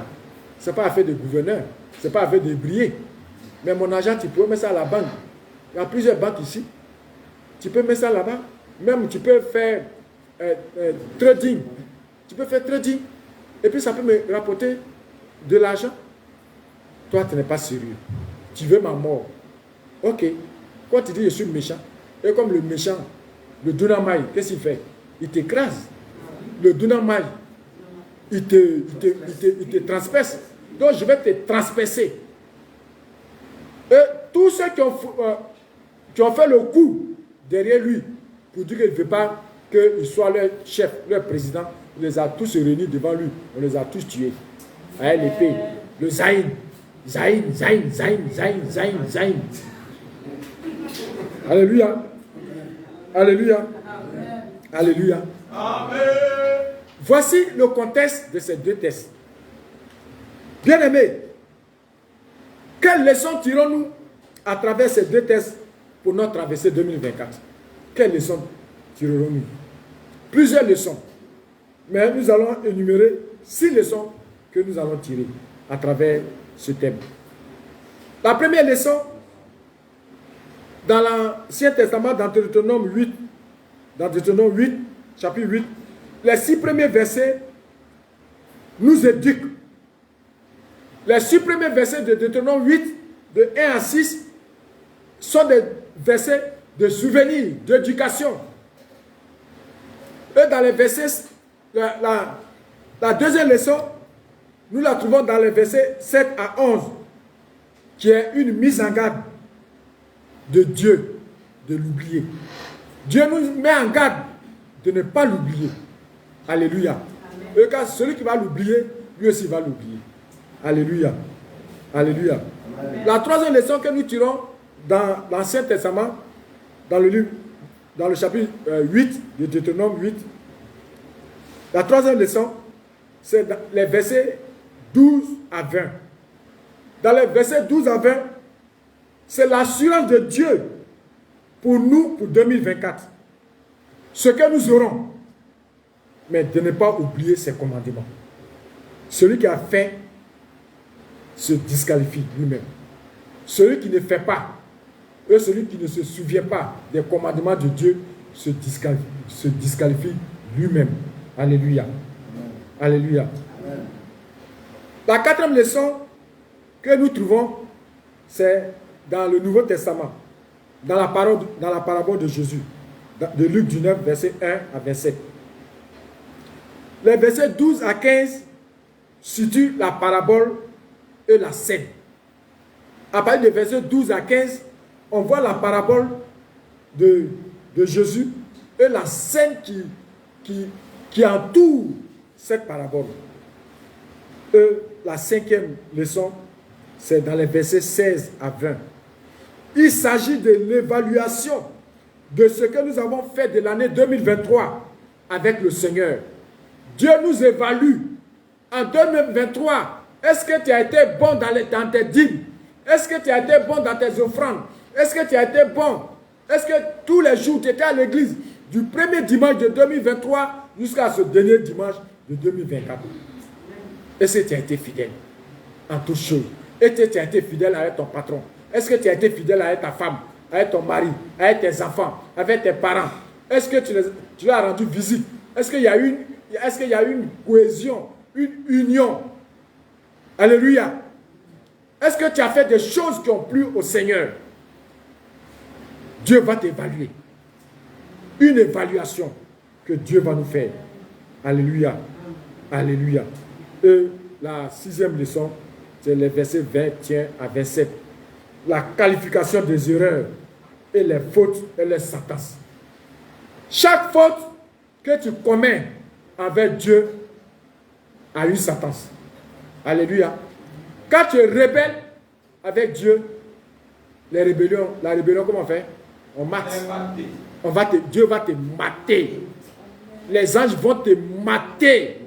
ce n'est pas affaire de gouverneur, ce n'est pas affaire de briller. Mais mon argent, tu peux mettre ça à la banque. Il y a plusieurs banques ici. Tu peux mettre ça là-bas. Même tu peux faire trading. Tu peux faire trading. Et puis ça peut me rapporter de l'argent. Toi, tu n'es pas sérieux. Tu veux ma mort. Ok. Quand tu dis je suis méchant, et comme le méchant, le Dunamai, qu'est-ce qu'il fait? Il t'écrase. Le Dunamai, il te transperce. Donc je vais te transpercer. Et tous ceux qui ont fait le coup derrière lui, pour dire qu'il ne veut pas qu'il soit leur chef, leur président, il les a tous réunis devant lui. On les a tous tués. Avec l'épée. Le Zaïn. Zaïn. Alléluia. Alléluia. Alléluia. Amen. Voici le contexte de ces deux tests. Bien-aimés, quelles leçons tirons-nous à travers ces deux tests pour notre traversée 2024? Quelles leçons tirerons-nous? Plusieurs leçons. Mais nous allons énumérer 6 leçons que nous allons tirer à travers ce thème. La première leçon, dans l'Ancien Testament, dans Deutéronome 8, chapitre 8, les 6 premiers versets nous éduquent. Les 6 premiers versets de Deutéronome 8, de 1 à 6, sont des versets de souvenirs, d'éducation. Et dans les versets, la deuxième leçon, nous la trouvons dans les versets 7 à 11, qui est une mise en garde de Dieu de l'oublier. Dieu nous met en garde de ne pas l'oublier. Alléluia. Et car celui qui va l'oublier, lui aussi va l'oublier. Alléluia. Alléluia. La troisième leçon que nous tirons dans l'Ancien Testament, dans le chapitre 8 de Deutéronome 8, la troisième leçon, c'est dans les versets 12 à 20. Dans les versets 12 à 20, c'est l'assurance de Dieu pour nous, pour 2024. Ce que nous aurons, mais de ne pas oublier ses commandements. Celui qui a faim se disqualifie lui-même. Celui qui ne fait pas, et celui qui ne se souvient pas des commandements de Dieu se disqualifie lui-même. Alléluia. Alléluia. Amen. La quatrième leçon que nous trouvons, c'est dans le Nouveau Testament, dans la parabole de Jésus, de Luc 19, verset 1 à 27. Les versets 12 à 15 situent la parabole et la scène. À partir des versets 12 à 15, on voit la parabole de Jésus et la scène qui entoure cette parabole. Et la cinquième leçon, c'est dans les versets 16 à 20. Il s'agit de l'évaluation de ce que nous avons fait de l'année 2023 avec le Seigneur. Dieu nous évalue. En 2023, est-ce que tu as été bon dans tes dîmes? Est-ce que tu as été bon dans tes offrandes? Est-ce que tu as été bon? Est-ce que tous les jours tu étais à l'église du premier dimanche de 2023 jusqu'à ce dernier dimanche de 2024? Est-ce que tu as été fidèle en toutes choses? Est-ce que tu as été fidèle avec ton patron? Est-ce que tu as été fidèle avec ta femme, avec ton mari, avec tes enfants, avec tes parents? Est-ce que tu leur as rendu visite? Est-ce qu'il y a une cohésion, une union? Alléluia. Est-ce que tu as fait des choses qui ont plu au Seigneur? Dieu va t'évaluer. Une évaluation que Dieu va nous faire. Alléluia. Alléluia. Et la sixième leçon, c'est les versets 21 à 27. La qualification des erreurs et les fautes et les sentences. Chaque faute que tu commets avec Dieu a une sentence. Alléluia. Quand tu es rebelle avec Dieu, la rébellion, comment on fait? On mate. Dieu va te mater. Les anges vont te mater.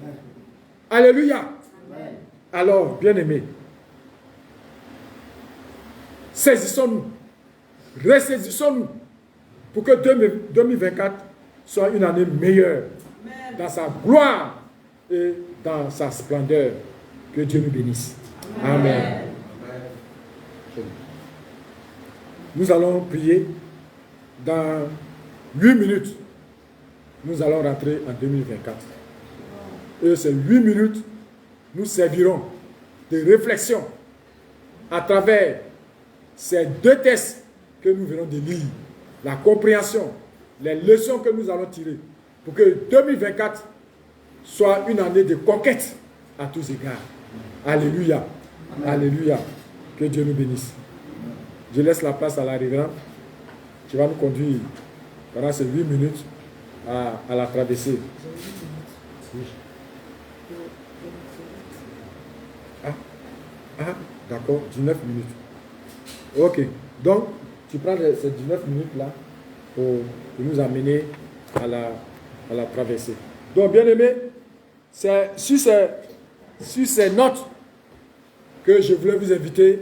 Alléluia. Alors, bien-aimés, saisissons-nous, ressaisissons-nous pour que 2024 soit une année meilleure dans sa gloire et dans sa splendeur. Que Dieu nous bénisse. Amen. Nous allons prier. Dans 8 minutes, nous allons rentrer en 2024. Et ces 8 minutes, nous servirons de réflexion à travers ces deux textes que nous venons de lire. La compréhension, les leçons que nous allons tirer pour que 2024 soit une année de conquête à tous égards. Alléluia. Amen. Alléluia. Que Dieu nous bénisse. Je laisse la place à la révérende. Tu vas nous conduire pendant ces 8 minutes à la traversée. D'accord, 19 minutes. Ok, donc tu prends ces 19 minutes-là pour nous amener à la traversée. Donc, bien aimé, c'est sur ces notes que je voulais vous inviter,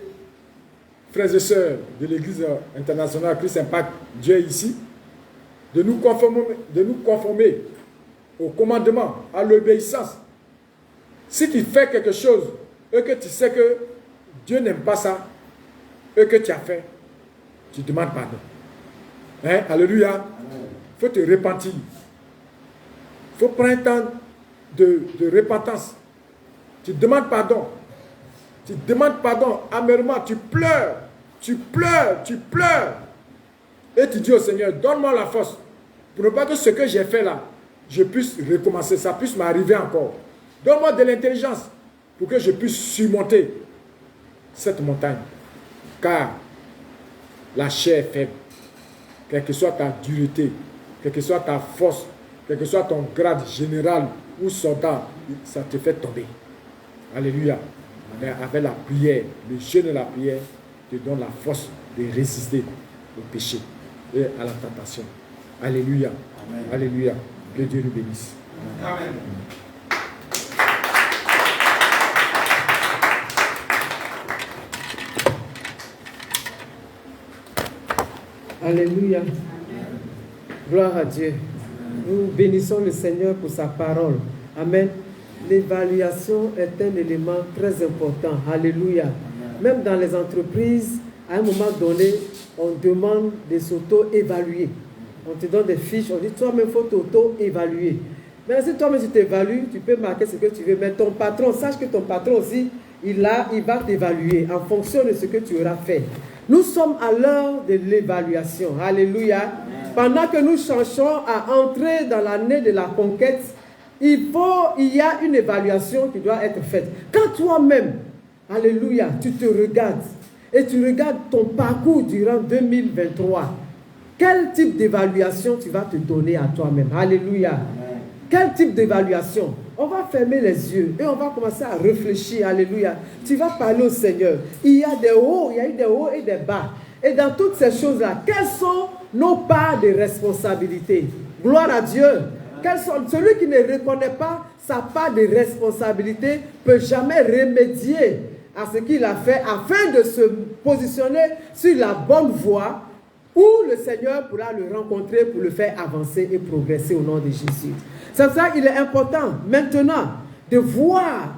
frères et sœurs de l'Église internationale Christ Impact, Dieu est ici, de nous conformer au commandement, à l'obéissance. Si tu fais quelque chose et que tu sais que Dieu n'aime pas ça, et que tu as fait, tu demandes pardon. Hein? Alléluia. Il faut te repentir. Il faut prendre un temps de repentance. Tu demandes pardon. Tu demandes pardon amèrement. Tu pleures. Tu pleures. Tu pleures. Et tu dis au Seigneur, donne-moi la force pour ne pas que ce que j'ai fait là, je puisse recommencer, ça puisse m'arriver encore. Donne-moi de l'intelligence pour que je puisse surmonter cette montagne. Car la chair est faible. Quelle que soit ta dureté, quelle que soit ta force, quel que soit ton grade général ou soldat, ça te fait tomber. Alléluia. Mais avec la prière, le jeûne et la prière te donne la force de résister au péché et à la tentation. Alléluia. Amen. Alléluia. Que Dieu nous bénisse. Amen. Alléluia. Gloire à Dieu. Nous bénissons le Seigneur pour sa parole. Amen. L'évaluation est un élément très important. Alléluia. Même dans les entreprises, à un moment donné, on demande de s'auto-évaluer. On te donne des fiches, on dit toi-même, il faut t'auto-évaluer. Mais si toi-même tu t'évalues, tu peux marquer ce que tu veux. Mais ton patron, sache que ton patron aussi, il va t'évaluer en fonction de ce que tu auras fait. Nous sommes à l'heure de l'évaluation. Alléluia. Pendant que nous cherchons à entrer dans l'année de la conquête, il y a une évaluation qui doit être faite. Quand toi-même, alléluia, tu te regardes et tu regardes ton parcours durant 2023, quel type d'évaluation tu vas te donner à toi-même? Alléluia. Quel type d'évaluation? On va fermer les yeux et on va commencer à réfléchir. Alléluia. Tu vas parler au Seigneur. Il y a des hauts, il y a eu des hauts et des bas. Et dans toutes ces choses-là, quelles sont nos parts de responsabilité? Gloire à Dieu. Celui qui ne reconnaît pas sa part de responsabilité ne peut jamais remédier à ce qu'il a fait afin de se positionner sur la bonne voie où le Seigneur pourra le rencontrer pour le faire avancer et progresser au nom de Jésus. C'est pour ça qu'il est important maintenant de voir,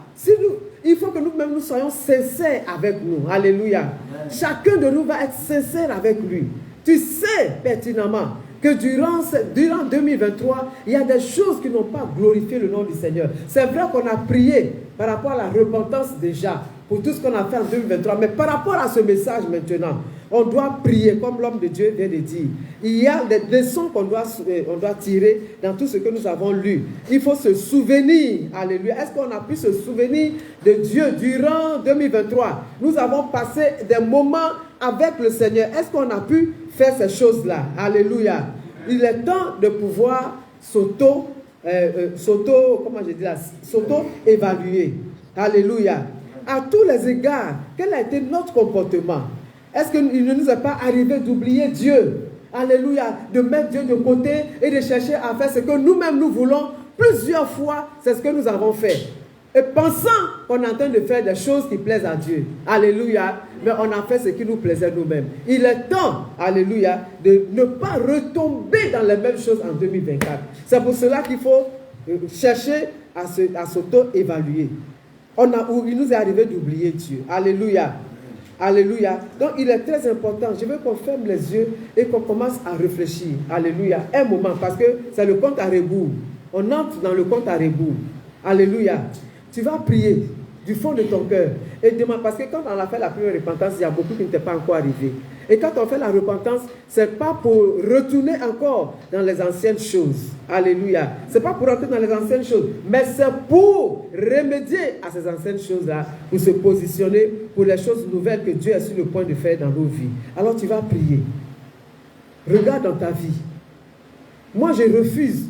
il faut que nous-mêmes nous soyons sincères avec nous. Alléluia. Amen. Chacun de nous va être sincère avec lui. Tu sais pertinemment que durant 2023, il y a des choses qui n'ont pas glorifié le nom du Seigneur. C'est vrai qu'on a prié par rapport à la repentance déjà, pour tout ce qu'on a fait en 2023, mais par rapport à ce message maintenant, on doit prier, comme l'homme de Dieu vient de dire. Il y a des leçons qu'on doit tirer dans tout ce que nous avons lu. Il faut se souvenir, alléluia. Est-ce qu'on a pu se souvenir de Dieu durant 2023? Nous avons passé des moments avec le Seigneur. Est-ce qu'on a pu faire ces choses-là? Alléluia. Il est temps de pouvoir s'auto-évaluer. Alléluia. À tous les égards, quel a été notre comportement? Est-ce qu'il ne nous est pas arrivé d'oublier Dieu? Alléluia. De mettre Dieu de côté et de chercher à faire ce que nous-mêmes nous voulons. Plusieurs fois, c'est ce que nous avons fait. Et pensant qu'on est en train de faire des choses qui plaisent à Dieu. Alléluia. Mais on a fait ce qui nous plaisait nous-mêmes. Il est temps, alléluia, de ne pas retomber dans les mêmes choses en 2024. C'est pour cela qu'il faut chercher à s'auto-évaluer. Il nous est arrivé d'oublier Dieu. Alléluia. Alléluia. Donc il est très important. Je veux qu'on ferme les yeux et qu'on commence à réfléchir. Alléluia. Un moment, parce que c'est le compte à rebours. On entre dans le compte à rebours. Alléluia. Tu vas prier du fond de ton cœur et demande, parce que quand on a fait la première repentance, il y a beaucoup qui n'étaient pas encore arrivés. Et quand on fait la repentance, ce n'est pas pour retourner encore dans les anciennes choses. Alléluia. Ce n'est pas pour rentrer dans les anciennes choses, mais c'est pour remédier à ces anciennes choses-là, pour se positionner pour les choses nouvelles que Dieu est sur le point de faire dans nos vies. Alors tu vas prier. Regarde dans ta vie. Moi, je refuse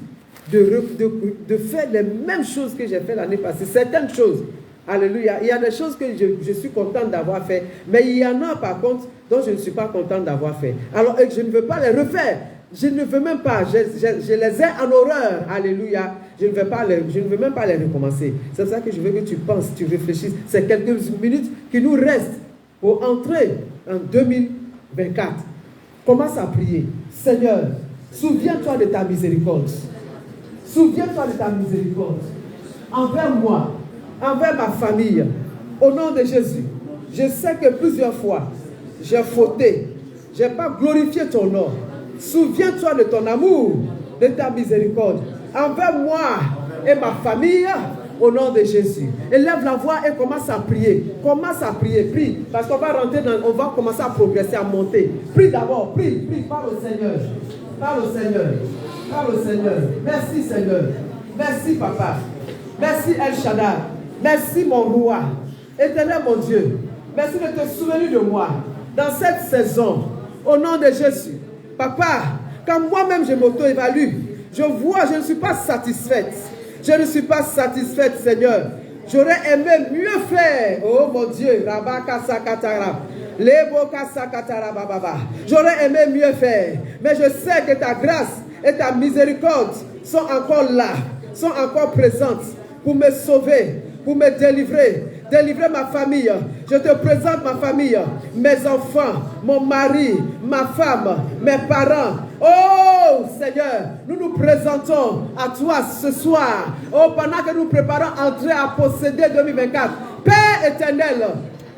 de faire les mêmes choses que j'ai fait l'année passée. Certaines choses. Alléluia. Il y a des choses que je suis content d'avoir fait, mais il y en a par contre dont je ne suis pas content d'avoir fait. Alors je ne veux pas les refaire. Je ne veux même pas. Je les ai en horreur. Alléluia. Je ne veux même pas les recommencer. C'est pour ça que je veux que tu penses, tu réfléchisses. C'est quelques minutes qui nous restent pour entrer en 2024. Commence à prier. Seigneur, souviens-toi de ta miséricorde. Souviens-toi de ta miséricorde. Envers moi, envers ma famille, au nom de Jésus. Je sais que plusieurs fois, j'ai fauté. Je n'ai pas glorifié ton nom. Souviens-toi de ton amour, de ta miséricorde. Envers moi et ma famille, au nom de Jésus. Élève la voix et commence à prier. Commence à prier, prie. Parce qu'on va rentrer on va commencer à progresser, à monter. Prie d'abord, prie, parle au Seigneur. Parle au Seigneur. Parle au Seigneur. Merci Seigneur. Merci Papa. Merci El Shaddai. Merci mon roi. Éternel mon Dieu. Merci de te souvenir de moi. Dans cette saison. Au nom de Jésus. Papa, quand moi-même je m'auto-évalue, je vois, je ne suis pas satisfaite. Je ne suis pas satisfaite, Seigneur. J'aurais aimé mieux faire. Oh mon Dieu. J'aurais aimé mieux faire. Mais je sais que ta grâce et ta miséricorde sont encore là, sont encore présentes pour me sauver, pour me délivrer ma famille. Je te présente ma famille, mes enfants, mon mari, ma femme, mes parents. Oh Seigneur, nous nous présentons à toi ce soir. Oh, pendant que nous préparons entrer à posséder 2024. Père éternel,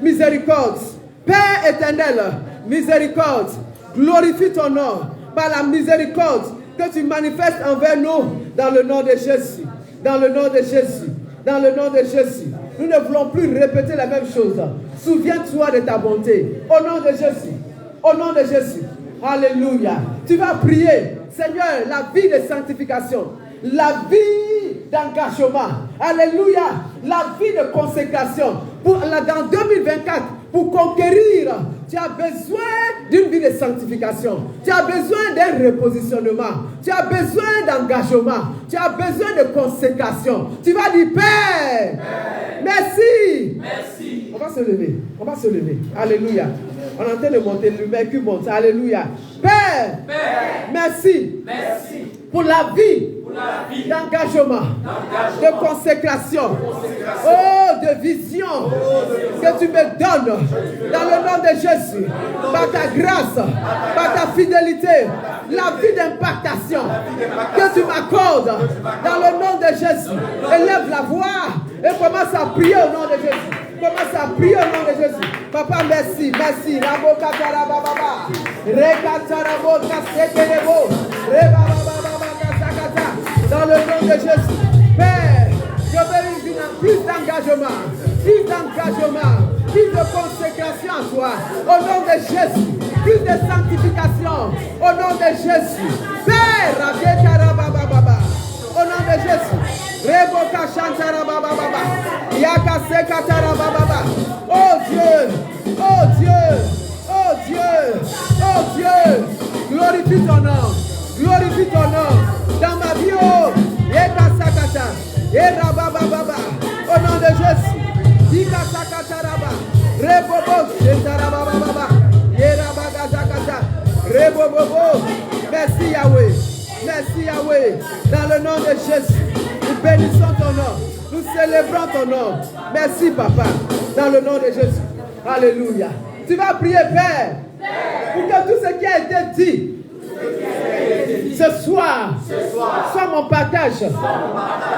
miséricorde. Père éternel, miséricorde. Glorifie ton nom par la miséricorde que tu manifestes envers nous dans le nom de Jésus. Dans le nom de Jésus. Dans le nom de Jésus. Nous ne voulons plus répéter la même chose. Souviens-toi de ta bonté. Au nom de Jésus. Au nom de Jésus. Alléluia. Tu vas prier. Seigneur, la vie de sanctification. La vie d'engagement. Alléluia. La vie de consécration. Dans 2024, pour conquérir, tu as besoin d'une vie de sanctification. Tu as besoin d'un repositionnement. Tu as besoin d'engagement. Tu as besoin de consécration. Tu vas dire, Père, merci. Merci. On va se lever. On va se lever. Alléluia. On est en train de monter. Le mercure monte. Alléluia. Père, merci. Merci. Pour la vie. D'engagement, de consécration, oh, de vision que tu me donnes dans le nom de Jésus, par ta grâce, par ta fidélité, la vie d'impactation que tu m'accordes dans le nom de Jésus. Élève la voix et commence à prier au nom de Jésus. Commence à prier au nom de Jésus. Papa, merci, merci. Dans le nom de Jésus. Père, je veux plus d'engagement, plus de consécration à toi. Au nom de Jésus. Plus de sanctification. Au nom de Jésus. Père, au nom de Jésus. Reboka Shantara Baba Baba. Yaka Sekatara Baba Baba. Oh Dieu. Oh Dieu. Oh Dieu. Oh Dieu. Glorifie ton nom. Glorifie ton nom. Dans ma vie, oh. Yeka Sakata. Yera Baba Baba. Au nom de Jésus. Yika Sakata Raba. Rebobo Shantara Baba Baba. Yera Baga Sakata. Rebobo. Merci Yahweh. Merci Yahweh. Dans le nom de Jésus. Nous bénissons ton nom. Nous célébrons ton nom. Merci Papa. Dans le nom de Jésus. Alléluia. Tu vas prier Père. Pour que tout ce qui a été dit ce soir soit mon partage.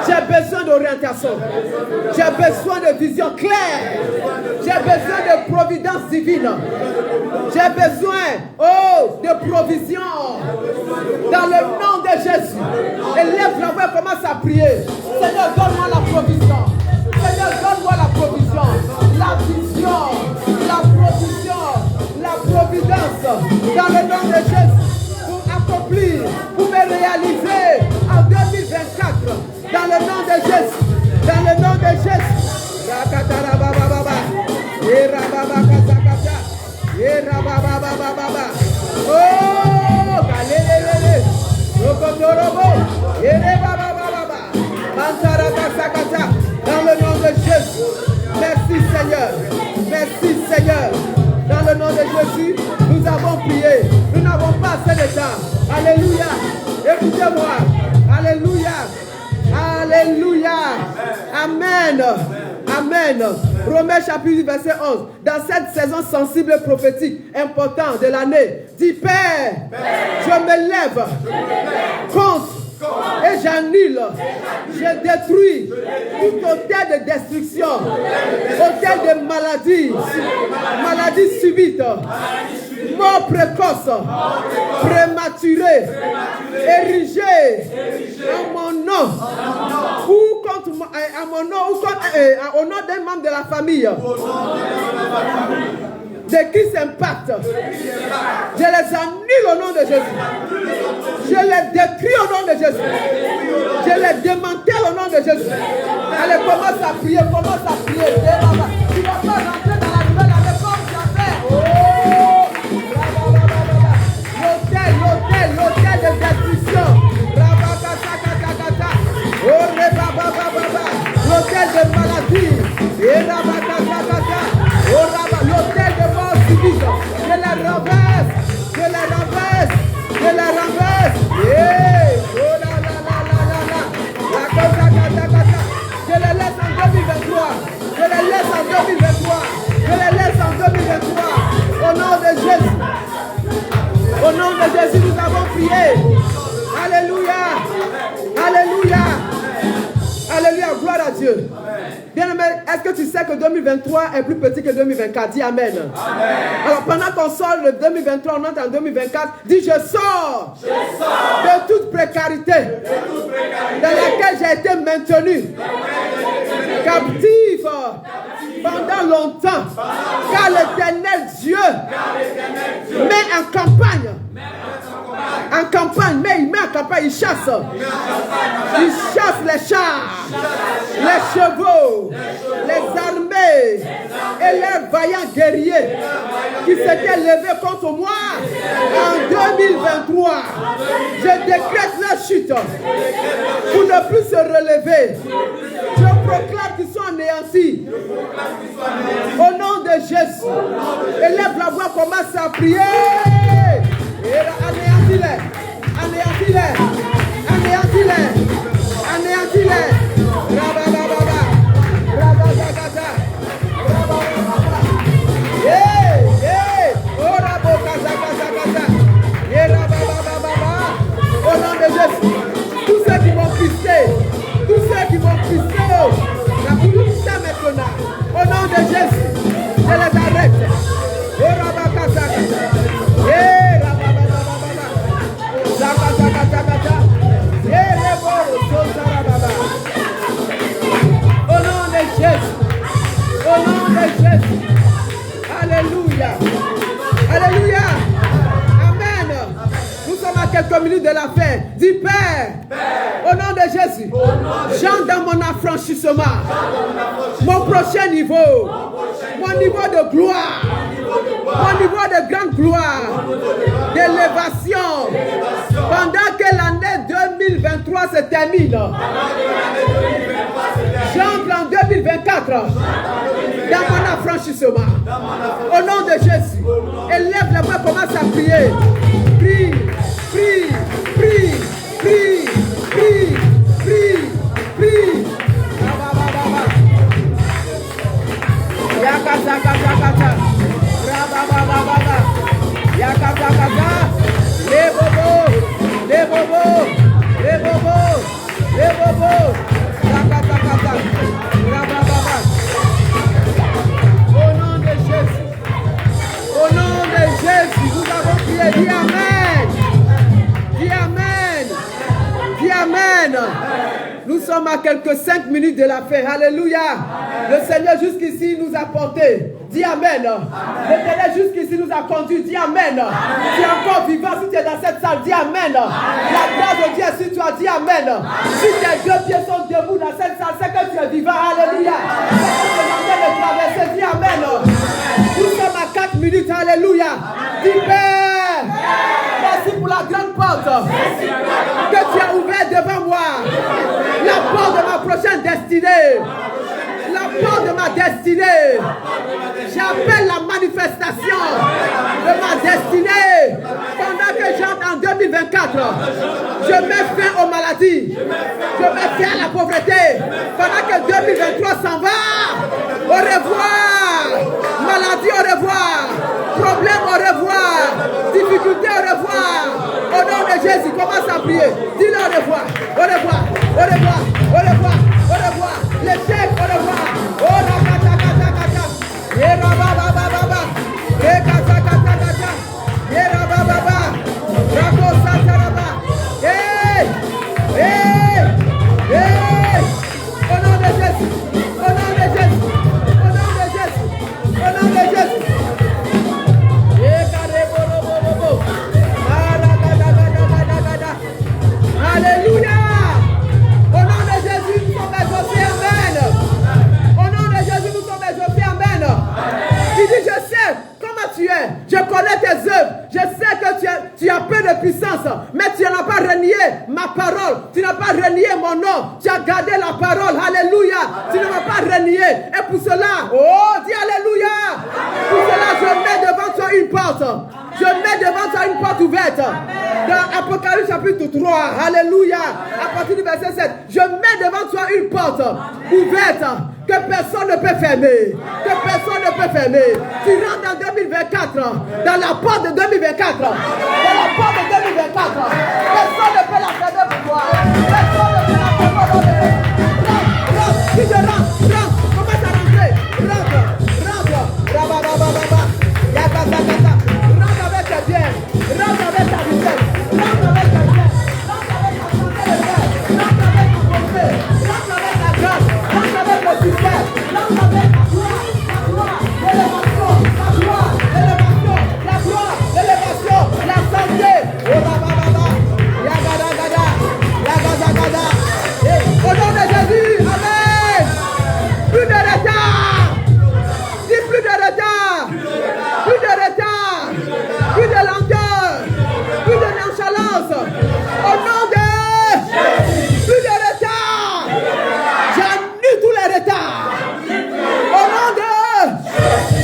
J'ai besoin d'orientation. J'ai besoin de vision claire. J'ai besoin de providence divine. J'ai besoin, oh, de provision. Dans le nom de Jésus. Élève la voix, commence à prier. Seigneur, donne-moi la provision. Seigneur, donne-moi la provision. La vision. La provision. La providence. Dans le nom de Jésus. Accomplir, pour me réaliser en 2024 dans le nom de Jésus, dans le nom de Jésus. Rakatara baba baba, yera baba kasakata, yera baba baba baba. Oh, galelele, rokondorobo, yere baba baba, mantara kasakata, dans le nom de Jésus. Merci Seigneur, merci Seigneur. Dans le nom de Jésus, nous avons prié. Nous n'avons pas assez de temps. Alléluia. Écoutez-moi. Alléluia. Alléluia. Amen. Amen. Romains chapitre 8, verset 11. Dans cette saison sensible et prophétique importante de l'année, dit Père, je me lève contre et j'annule, je détruis tout hôtel de destruction, hôtel de maladie, maladie subite, mort précoce, prématurée, érigée en mon nom, ou contre à mon nom, ou contre, au nom d'un membre de la famille. De qui s'impacte. Je les annule au nom de Jésus. Je les détruis au nom de Jésus. Je les démantèle au nom de Jésus. Allez, commence à prier, commence à prier. Tu ne vas pas rentrer dans la nouvelle année comme tu as fait. Oh! L'hôtel de destruction. Oh, l'hôtel de maladie. nom de Jésus, nous avons prié. Alléluia. Alléluia. Alléluia. Gloire à Dieu. Bien-aimé, est-ce que tu sais que 2023 est plus petit que 2024? Dis Amen. Alors pendant qu'on sort le 2023, on entre en 2024. Dis je sors de toute précarité dans laquelle j'ai été maintenu captif pendant longtemps. Car l'Éternel Dieu met en campagne. En campagne, mais il met en campagne, il chasse. Il chasse les chars, les chevaux, les armées et les vaillants guerriers qui s'étaient levés contre moi en 2023. Je décrète leur chute pour ne plus se relever. Je proclame qu'ils sont anéantis. Au nom de Jésus, élève la voix, commence à prier. Anéantis-les, anéantis-les, anéantis-les, anéantis-les. Rabababa, rabababa, rabababa. Hey, hey, oh rabokazakazakaza. Hey, rabababa. Au nom de Jésus, tous ceux qui vont pister, tous ceux qui vont pister, la police maintenant. Au nom de Jésus, je les arrête. Oh rabakazakaza. Hey. Au nom de Jésus, au nom de Jésus, alléluia, alléluia, amen. Nous sommes à quelques minutes de la fin. Dis Père, au nom de Jésus, j'entre dans mon affranchissement, mon prochain niveau, mon niveau de gloire, mon niveau de grande gloire, d'élévation, pendant que l'année 2023 se termine. J'entre en 2024 dans mon affranchissement. Au nom de Jésus, élève la voix, commence à prier. Prie, prie, prie, prie, prie, prie, prie. Yakazakazakata. Rababababa. Yakazakata. Les bobos, les bobos, les bobos, les bobos. Yakazakata. Rabababa. Au nom de Jésus. Au nom de Jésus, nous avons prié. Dis Amen. Dis Amen. Dis Amen. Nous sommes à quelques 5 minutes de la fin. Alléluia. Le Seigneur jusqu'ici nous a portés. Dis Amen. L'Éternel jusqu'ici nous a conduits. Dis Amen. Tu es encore vivant si tu es dans cette salle. Dis Amen. La grâce de Dieu est sur toi. Dis Amen. Si tes deux pieds sont debout dans cette salle, c'est que tu es vivant. Alléluia. C'est que tu es en train de traverser. Dis Amen. Nous sommes à 4 minutes. Alléluia. Dis Père. Merci pour la grande porte que tu as ouverte devant moi. La porte de ma prochaine destinée. La porte de ma destinée. J'appelle la manifestation de ma destinée. Pendant que j'entre en 2024, je mets fin aux maladies. Je mets fin à la pauvreté. Pendant que 2023 s'en va. Au revoir. Maladie, au revoir. Problème, au revoir. Difficulté, au revoir. Au nom de Jésus, commence à prier. Dis-le au revoir. Au revoir. Au revoir. Au revoir. Au revoir. L'échec, au revoir. Oh, rakata. Yerababababa. Rekata. Yerabababa. Rakosataraba. Hey! Hey! Hey! Au nom de Jésus. Au nom de Jésus. Au nom de Jésus. Au nom de Jésus. Alléluia. Au nom de Jésus, nous sommes exaucés. Amen. Au nom de Jésus, nous sommes exaucés. Amen. Il dit, je sais comment tu es. Je connais tes œuvres. Je sais que tu as peu de puissance. Mais tu n'as pas renié ma parole. Tu n'as pas renié mon nom. Tu as gardé la parole. Alléluia. Tu ne m'as pas renié. Et pour cela, oh, dis Alléluia. Pour cela, je mets devant toi une porte. Je mets devant toi une porte ouverte. Dans Apocalypse chapitre 3. Alléluia. À partir du verset 7. Je mets devant toi une porte ouverte. Que personne ne peut fermer. Que personne ne peut fermer. Tu rentres en 2024. Dans la porte de 2024. Dans la porte avec ta richesse, rentre avec ta joie, rentre avec ta santé de cœur, rentre avec ta bonté, rentre avec ta grâce, rentre avec le succès, rentre avec ta gloire, l'élévation, la gloire, l'élévation, la gloire, l'élévation, la santé. Oh là là là là, yagada gada, yagada gada. Au nom de Jésus, amen. Plus de retard. Dis plus de retard. Plus de retard. Plus de lenteur. Plus de nonchalance. Au nom de plus de retard. J'annule tous les retards. Au nom de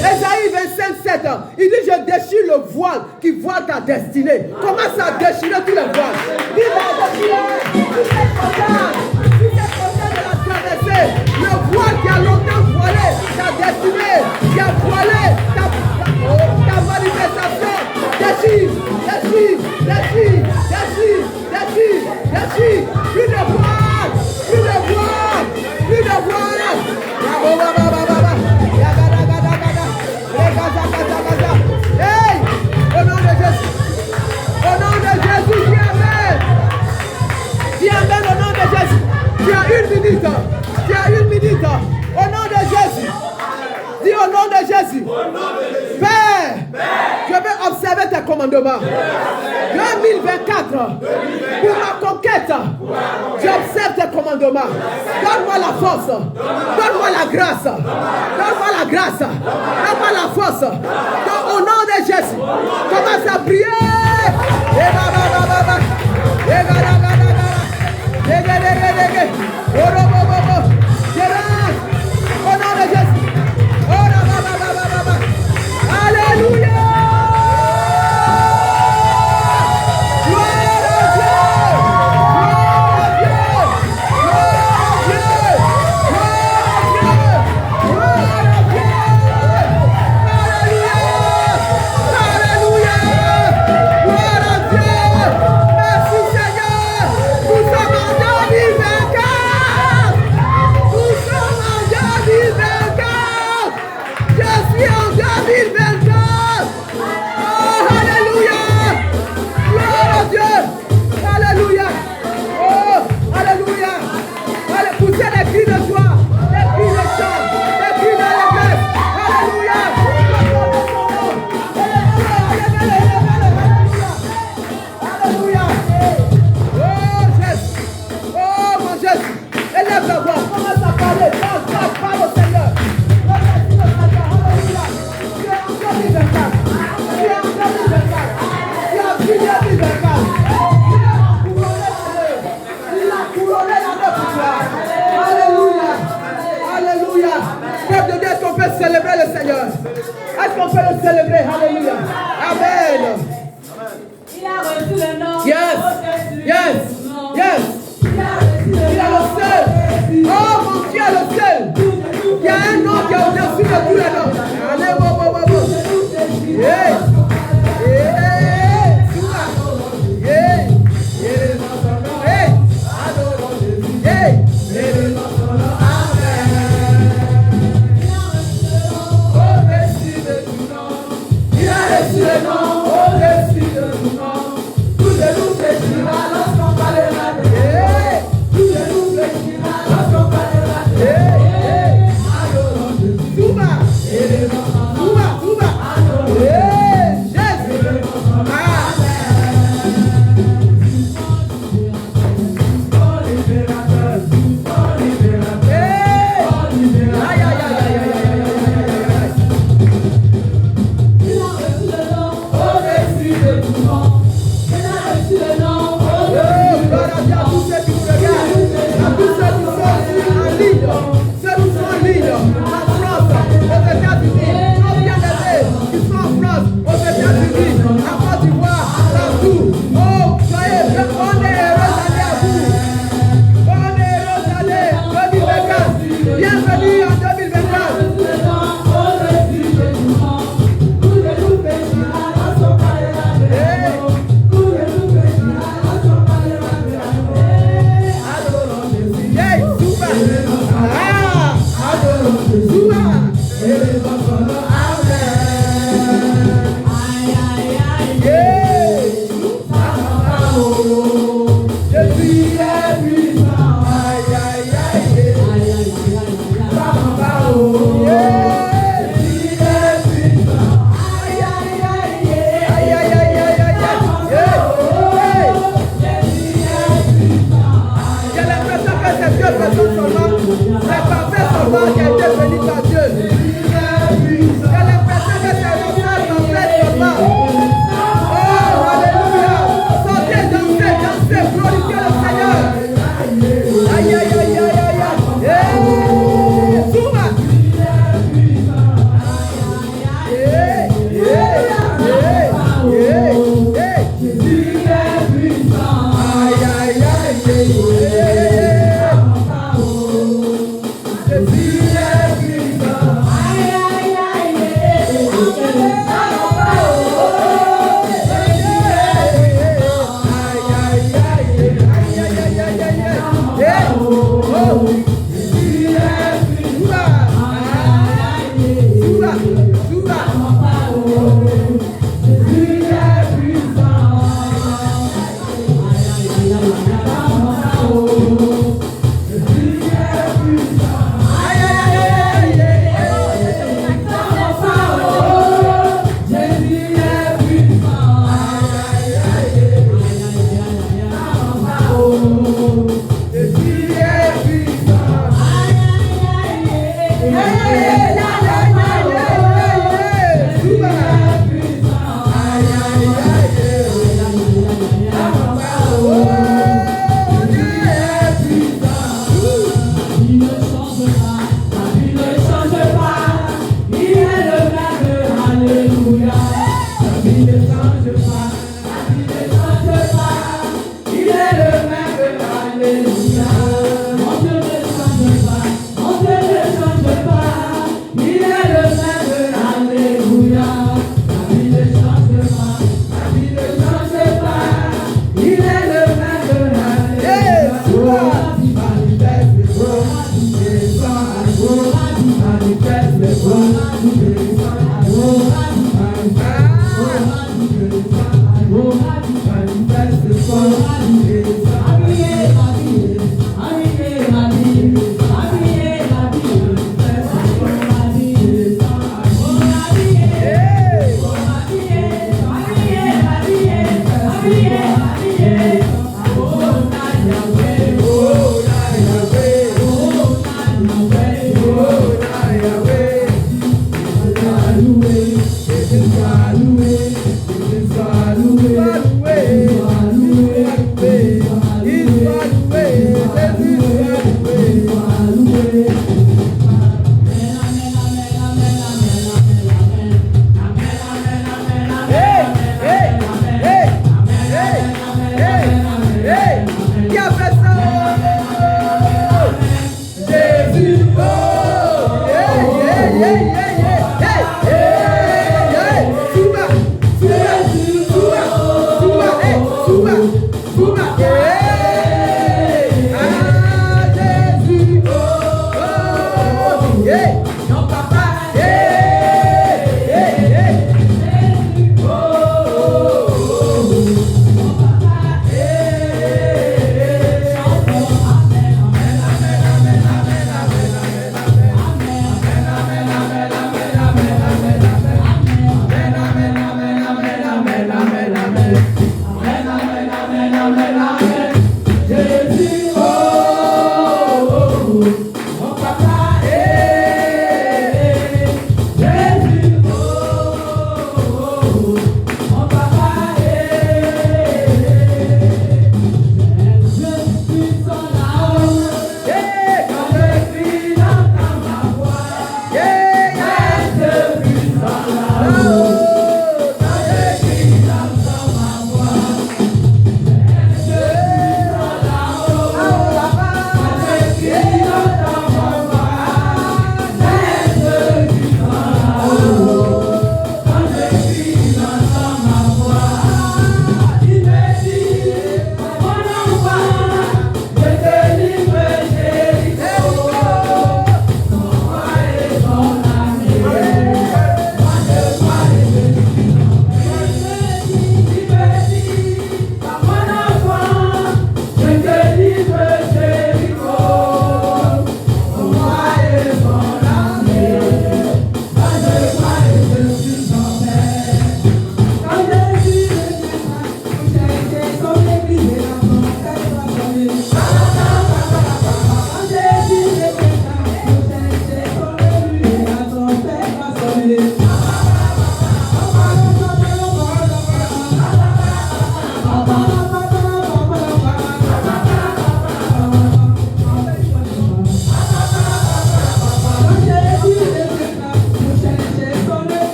Ésaïe 25, 7. Il dit je déchire le voile qui voile ta destinée. Commence à déchirer tous les voiles. Il va déchirer tous les portails. Le voile qui a longtemps voilé ta destinée, qui a voilé ta manifestation, déchire, déchire, déchire, déchire, déchire, déchire, plus de voile, plus de voile, plus de voile. Hey, au nom de Jésus, au nom de Jésus, dis amen. Dis amen au nom de Jésus. Tu as une minute. Tu as une minute. Au nom de Jésus. Dis au nom de Jésus. Père, je vais observer tes commandements. 2024, pour ma conquête, j'observe tes commandements. Donne-moi la force. Donne-moi la grâce. Donne-moi la grâce. Donne-moi la force. Donc, au nom de Jésus, commence à prier. Au nom de Jésus. Alléluia. Célébrer le Seigneur. Est-ce qu'on peut le célébrer? Alléluia. Amen. Il a reçu le nom. Yes. Yes. Yes. Il est le seul. Oh mon Dieu, le seul. Il y a un nom qui est au-dessus de tous les noms. Allez, bon. Yeah.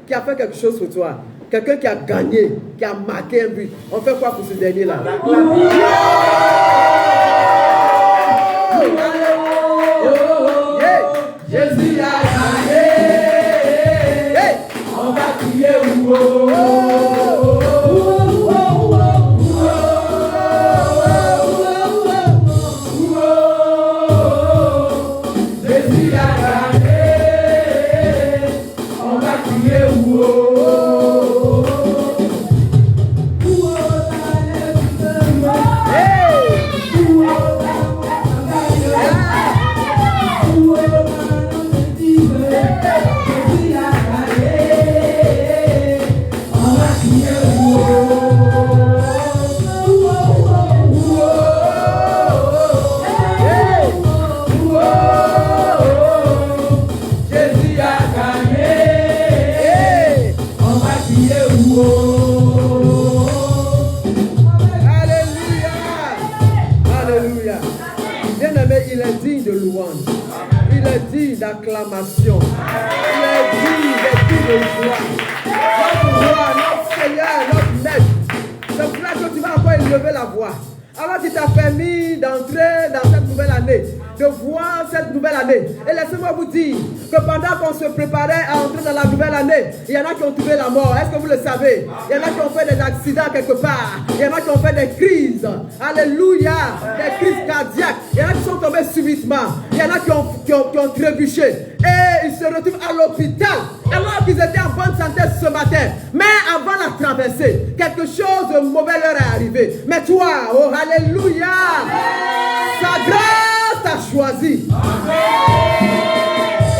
Qui a fait quelque chose pour toi, quelqu'un qui a gagné, qui a marqué un but, on fait quoi pour ce dernier là? Jésus a gagné, on va crier Jésus a gagné. Hey! de louange. Il est digne d'acclamation. Il est digne de joie. Notre roi, notre Seigneur, notre maître. C'est pour cela que tu vas encore élever la voix. Alors qu'il t'a permis d'entrer dans cette nouvelle année, de voir cette nouvelle année. Et laissez-moi vous dire que pendant qu'on se préparait à entrer dans la nouvelle année, il y en a qui ont trouvé la mort. Est-ce que vous le savez? Il y en a qui ont fait des accidents quelque part. Il y en a qui ont fait des crises. Alléluia. Des crises cardiaques. Il y en a qui sont tombés subitement. Il y en a qui ont trébuché. Et ils se retrouvent à l'hôpital alors qu'ils étaient en bonne santé ce matin. Mais avant la traversée, quelque chose de mauvais leur est arrivé. Mais toi, oh alléluia, sa grâce t'a choisi.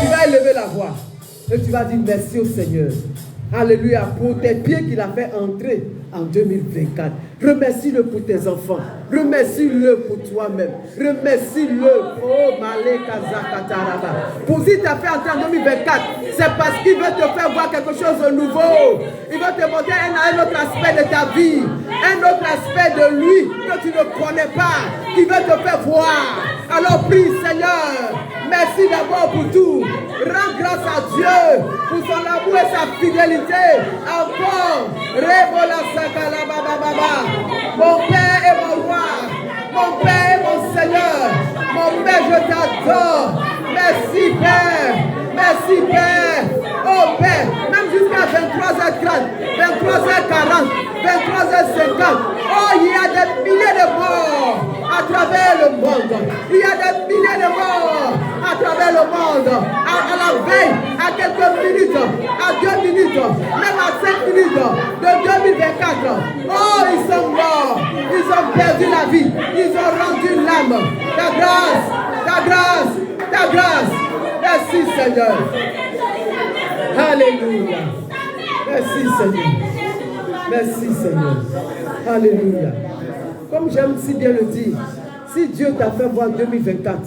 Tu vas élever la voix et tu vas dire merci au Seigneur. Alléluia, pour tes pieds qu'il a fait entrer en 2024. Remercie-le pour tes enfants. Remercie-le pour toi-même. Remercie-le. Oh, Maleka Zakataraba. Pour si tu as fait entrer en 2024, c'est parce qu'il veut te faire voir quelque chose de nouveau. Il veut te montrer un autre aspect de ta vie. Un autre aspect de lui que tu ne connais pas. Qui veut te faire voir. Alors prie, Seigneur. Merci d'abord pour tout. Rends grâce à Dieu pour son amour et sa fidélité. Encore. Mon Père et mon roi. Mon Père et mon Seigneur. Mon Père, je t'adore. Merci, Père. Merci, Père. Oh, Père. Même jusqu'à 23h30, 23h40, 23h50. Oh, il y a des milliers de morts à travers le monde. Il y a des milliers de morts à travers le monde. À la veille, à quelques minutes, à 2 minutes, même à 5 minutes de 2024. Oh, ils sont morts. Ils ont perdu la vie. Ils ont rendu l'âme. Ta grâce, ta grâce, ta grâce. Merci, Seigneur. Alléluia. Merci, Seigneur. Merci, Seigneur. Alléluia. Comme j'aime si bien le dire, si Dieu t'a fait voir 2024,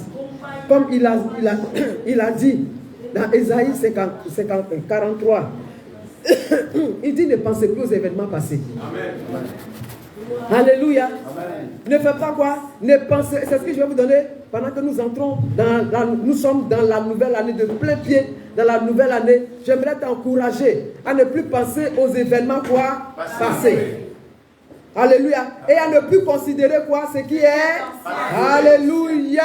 comme il a dit dans Ésaïe 43, il dit ne pensez plus aux événements passés. Amen. Alléluia. Amen. Ne faites pas quoi? Ne pensez, c'est ce que je vais vous donner pendant que nous entrons nous sommes dans la nouvelle année de plein pied. Dans la nouvelle année, j'aimerais t'encourager à ne plus penser aux événements quoi? Passés. Alléluia. Et à ne plus considérer quoi? Ce qui est. Alléluia.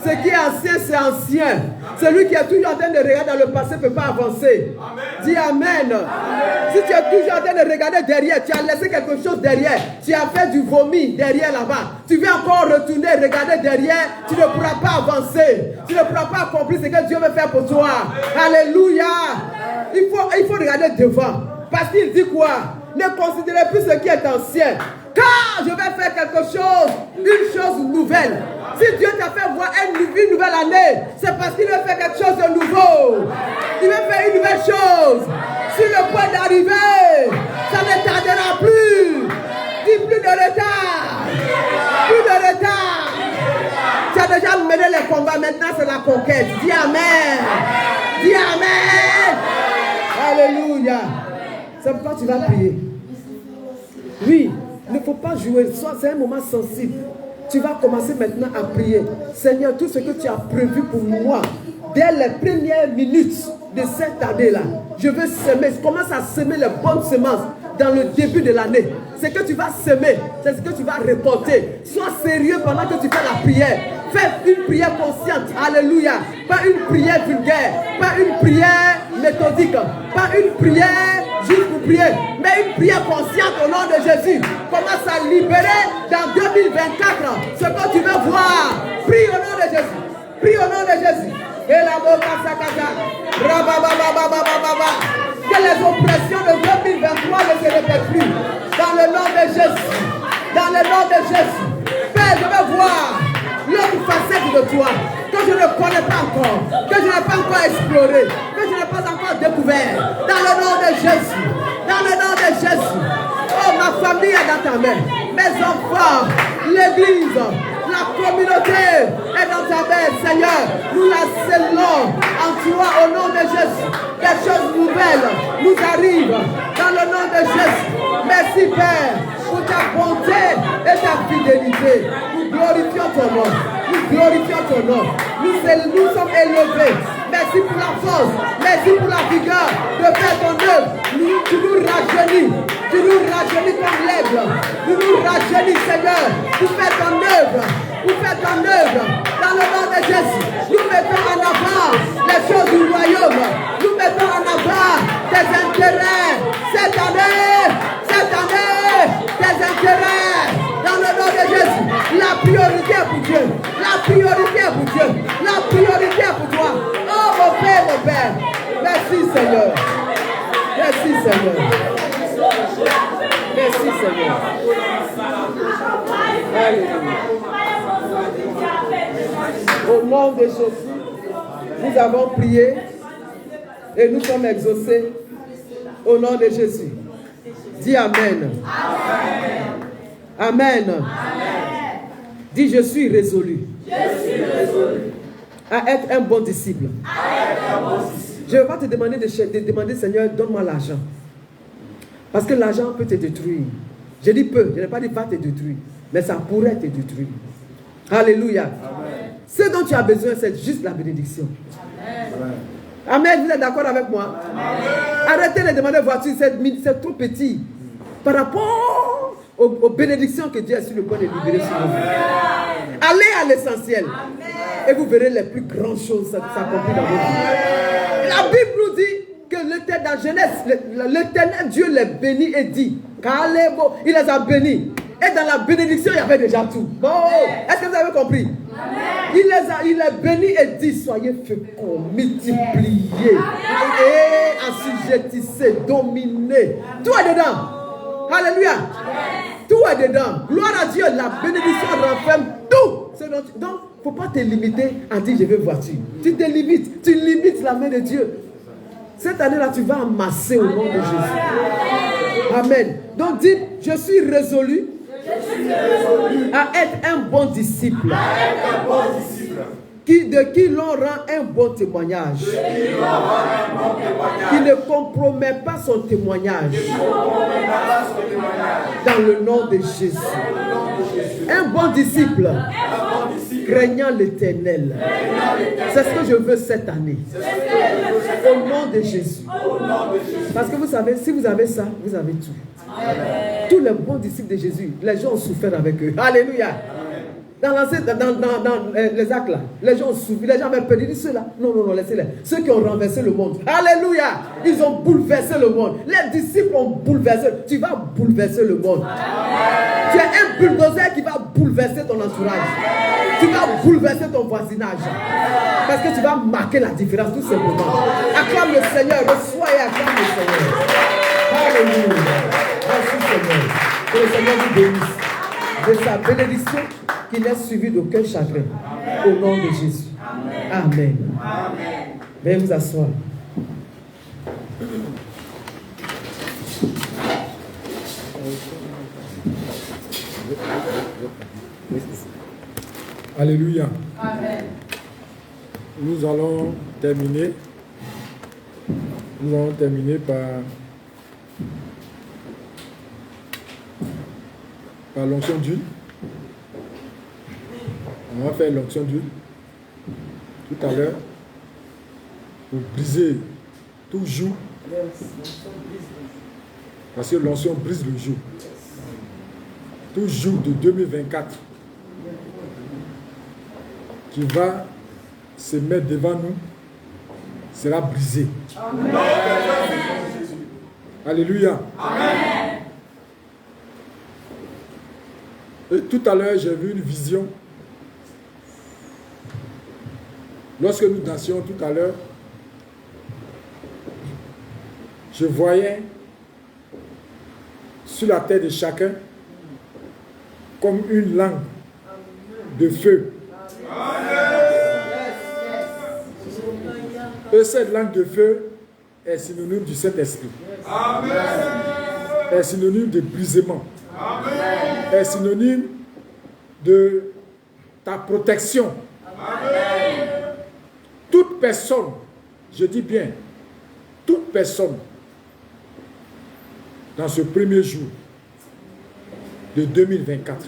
Ce qui est ancien, c'est ancien. Celui qui est toujours en train de regarder dans le passé ne peut pas avancer. Amen. Dis amen. Amen. Si tu es toujours en train de regarder derrière, tu as laissé quelque chose derrière. Tu as fait du vomi derrière là-bas. Tu veux encore retourner, regarder derrière. Tu ne pourras pas avancer. Tu ne pourras pas accomplir ce que Dieu veut faire pour toi. Alléluia. Il faut regarder devant. Parce qu'il dit quoi? Ne considérez plus ce qui est ancien. Car je vais faire quelque chose, une chose nouvelle. Si Dieu t'a fait voir une nouvelle année, c'est parce qu'il veut faire quelque chose de nouveau. Il veut faire une nouvelle chose. Sur le point d'arriver, ça ne tardera plus. Dis plus de retard. Plus de retard. Tu as déjà mené les combats, maintenant c'est la conquête. Dis amen. Dis amen. Alléluia. C'est pourquoi tu vas prier. Oui. Il ne faut pas jouer, c'est un moment sensible. Tu vas commencer maintenant à prier. Seigneur, tout ce que tu as prévu pour moi, dès les premières minutes de cette année-là, je veux semer. Commence à semer les bonnes semences dans le début de l'année. Ce que tu vas semer, c'est ce que tu vas récolter. Sois sérieux pendant que tu fais la prière. Fais une prière consciente. Alléluia. Pas une prière vulgaire. Pas une prière méthodique. Pas une prière juste pour prier. Mais une prière consciente au nom de Jésus. Commence à libérer dans 2024 ce que tu veux voir. Prie au nom de Jésus. Prie au nom de Jésus. Et la boca sakata. Rabababababababa. Que les oppressions de 2023 ne se répètent plus. Dans le nom de Jésus. Dans le nom de Jésus. Père, je veux voir l'autre facette de toi que je ne connais pas encore, que je n'ai pas encore exploré, que je n'ai pas encore découvert. Dans le nom de Jésus. Dans le nom de Jésus. Oh, ma famille est dans ta main. Mes enfants, l'église, la communauté est dans ta main, Seigneur. Nous la scellons en toi au nom de Jésus. Des choses nouvelles nous arrivent dans le nom de Jésus. Merci, Père, pour ta bonté et ta fidélité. Nous glorifions ton nom. Nous glorifions ton nom. Nous sommes élevés. Merci pour la force. Merci pour la vigueur de faire ton œuvre. Tu nous rajeunis. Tu nous rajeunis comme l'aigle. Tu nous rajeunis, Seigneur, pour faire ton œuvre. Pour faire ton œuvre. Dans le nom de Jésus, nous mettons en avant les choses du royaume. Nous mettons en avant tes intérêts. Cette année, tes intérêts. Dans le nom de Jésus, la priorité pour Dieu. La priorité pour Dieu. La priorité pour toi. Oh mon Père. Merci Seigneur. Merci Seigneur. Merci Seigneur. Alléluia. Au nom de Jésus, nous avons prié et nous sommes exaucés. Au nom de Jésus. Dis Amen. Amen. Amen. Dis je suis résolu. À être un bon disciple. Je ne vais pas te demander de demander Seigneur, donne-moi l'argent. Parce que l'argent peut te détruire. Je dis peu, je n'ai pas dit va te détruire. Mais ça pourrait te détruire. Alléluia. Amen. Ce dont tu as besoin, c'est juste la bénédiction. Amen. Amen. Vous êtes d'accord avec moi? Amen. Arrêtez de demander voiture, c'est trop petit. Par rapport aux bénédictions que Dieu est sur le point de libérer sur vous. Allez à l'essentiel. Et vous verrez les plus grandes choses s'accomplir dans votre vie. La Bible nous dit que dans Genèse, l'Éternel Dieu les bénit et dit, il les a bénis. Et dans la bénédiction, il y avait déjà tout. Bon, est-ce que vous avez compris? Il les bénit et dit, soyez féconds, multipliez, et assujettissez, dominez. Tout est dedans. Alléluia. Tout est dedans. Gloire à Dieu, la bénédiction renferme tout. Donc, il ne faut pas te limiter à dire, je veux voiture. Tu te limites, tu limites la main de Dieu. Cette année-là, tu vas amasser au nom de Jésus. Amen. Donc dites, je suis résolu à être un bon disciple. De qui l'on rend un bon témoignage. Qui ne compromet pas son témoignage. Dans le nom de Jésus. Un bon disciple. Craignant l'Éternel. C'est ce que je veux cette année. Au nom de Jésus. Parce que vous savez, si vous avez ça, vous avez tout. Tous les bons disciples de Jésus, les gens ont souffert avec eux. Alléluia. Dans les actes là, les gens ont souffert, les gens avaient peur. Ils disent ceux-là, non, laissez-les. Ceux qui ont renversé le monde. Alléluia. Ils ont bouleversé le monde. Les disciples ont bouleversé. Tu vas bouleverser le monde. Tu es un bulldozer qui va bouleverser ton entourage. Tu vas bouleverser ton voisinage. Parce que tu vas marquer la différence tout simplement. Acclame le Seigneur, reçois et acclame le Seigneur. Alléluia. Merci Seigneur. Que le Seigneur vous bénisse de sa bénédiction qui n'est suivie d'aucun chagrin. Au nom de Jésus. Amen. Veuillez vous asseoir. Alléluia. Amen. Nous allons terminer. Par l'onction d'huile. On va faire l'onction d'huile tout à l'heure pour briser tout joug. Parce que l'onction brise le joug. Tout joug de 2024 qui va se mettre devant nous sera brisé. Amen. Alléluia. Amen. Et tout à l'heure, j'ai vu une vision. Lorsque nous dansions tout à l'heure, je voyais sur la tête de chacun comme une langue de feu. Et cette langue de feu est synonyme du Saint-Esprit. Est synonyme de brisement. Est synonyme de ta protection. Toute personne, je dis bien, toute personne dans ce premier jour de 2024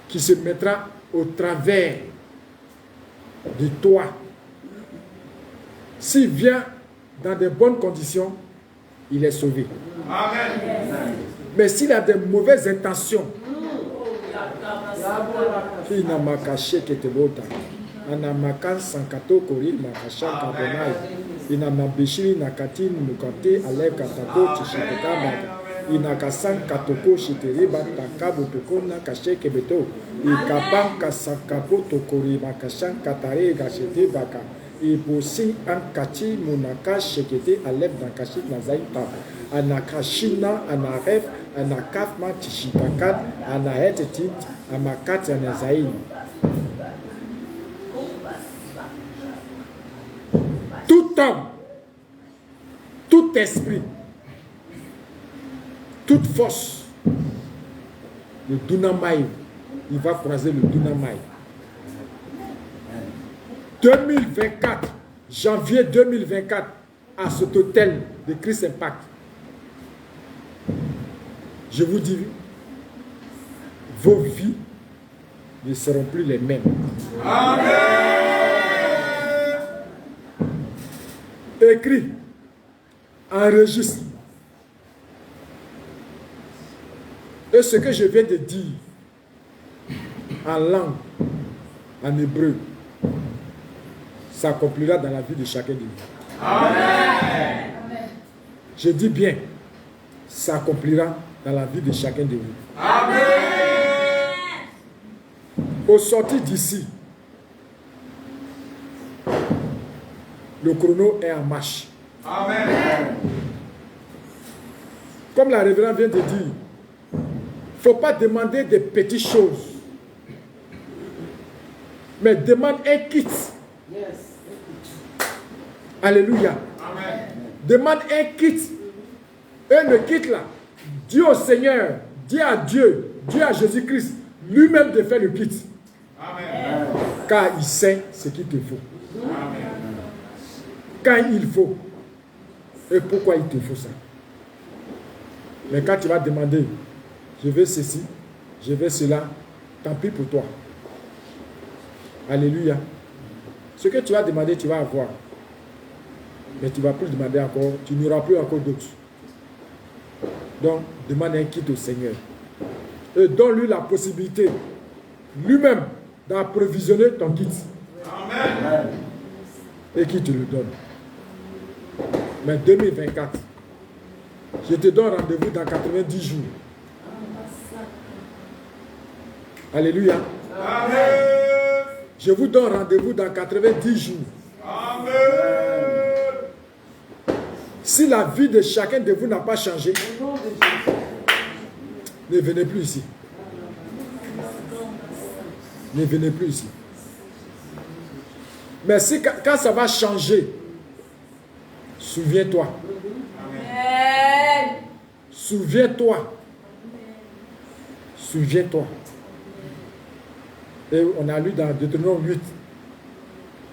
qui se mettra au travers de toi. S'il vient dans de bonnes conditions, il est sauvé. Amen. Mais s'il a de mauvaises intentions, Ibosi ankati munaka shekete alef dankashit nazaita anakashina anaref anakafma tishikakat anahetetit amakat anazain. Tout homme, tout esprit, toute force, le Dunamai, il va croiser le Dunamai. 2024, janvier 2024, à cet hôtel de Christ Impact. Je vous dis, vos vies ne seront plus les mêmes. Amen. Écris, enregistre. Et ce que je viens de dire en langue, en hébreu, s'accomplira dans la vie de chacun de vous. Amen. Je dis bien, s'accomplira dans la vie de chacun de vous. Amen. Au sortir d'ici, le chrono est en marche. Amen. Comme la révérende vient de dire, il ne faut pas demander des petites choses, mais demande un kit. Alléluia. Amen. Demande un kit. Et le kit là, dis au Seigneur, dis à Dieu, dis à Jésus-Christ, lui-même de faire le kit. Amen. Car il sait ce qu'il te faut. Amen. Quand il faut. Et pourquoi il te faut ça. Mais quand tu vas demander, je veux ceci, je veux cela, tant pis pour toi. Alléluia. Ce que tu vas demander, tu vas avoir. Mais tu ne vas plus demander encore, tu n'auras plus encore d'autres. Donc, demande un kit au Seigneur. Et donne-lui la possibilité, lui-même, d'approvisionner ton kit. Amen. Et qui te le donne. Mais 2024, je te donne rendez-vous dans 90 jours. Alléluia. Amen. Je vous donne rendez-vous dans 90 jours. Amen. Si la vie de chacun de vous n'a pas changé, ne venez plus ici. Ne venez plus ici. Mais si, quand ça va changer, souviens-toi. Souviens-toi. Souviens-toi. Et on a lu dans Deutéronome 8,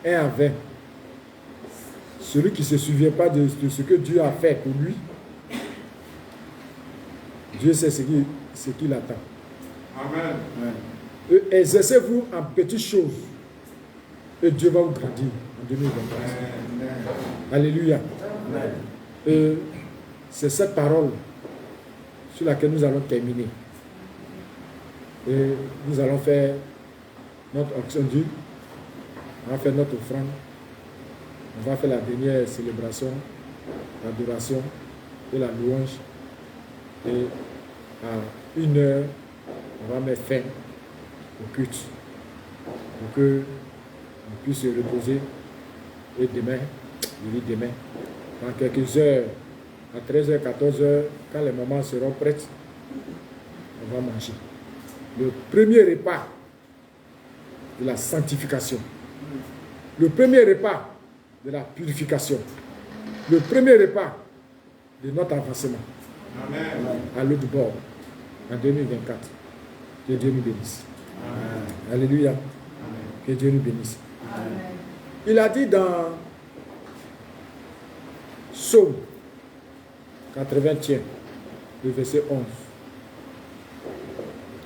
1 à 20. Celui qui ne se souvient pas de ce que Dieu a fait pour lui, Dieu sait ce qu'il attend. Amen. Et exercez-vous en petites choses. Et Dieu va vous grandir en 2024. Amen. Alléluia. Et c'est cette parole sur laquelle nous allons terminer. Et nous allons faire notre action due. On va faire notre offrande. On va faire la dernière célébration, l'adoration et la louange. Et à 1h, on va mettre fin au culte pour que on puisse se reposer. Et demain, je dis demain, dans quelques heures, à 13h, 14h, quand les mamans seront prêtes, on va manger. Le premier repas de la sanctification. Le premier repas de la purification. Le premier repas de notre avancement. Amen. À l'autre bord, en 2024. Que Dieu nous bénisse. Alléluia. Que Dieu nous bénisse. Il a dit dans Psaume 80, le verset 11.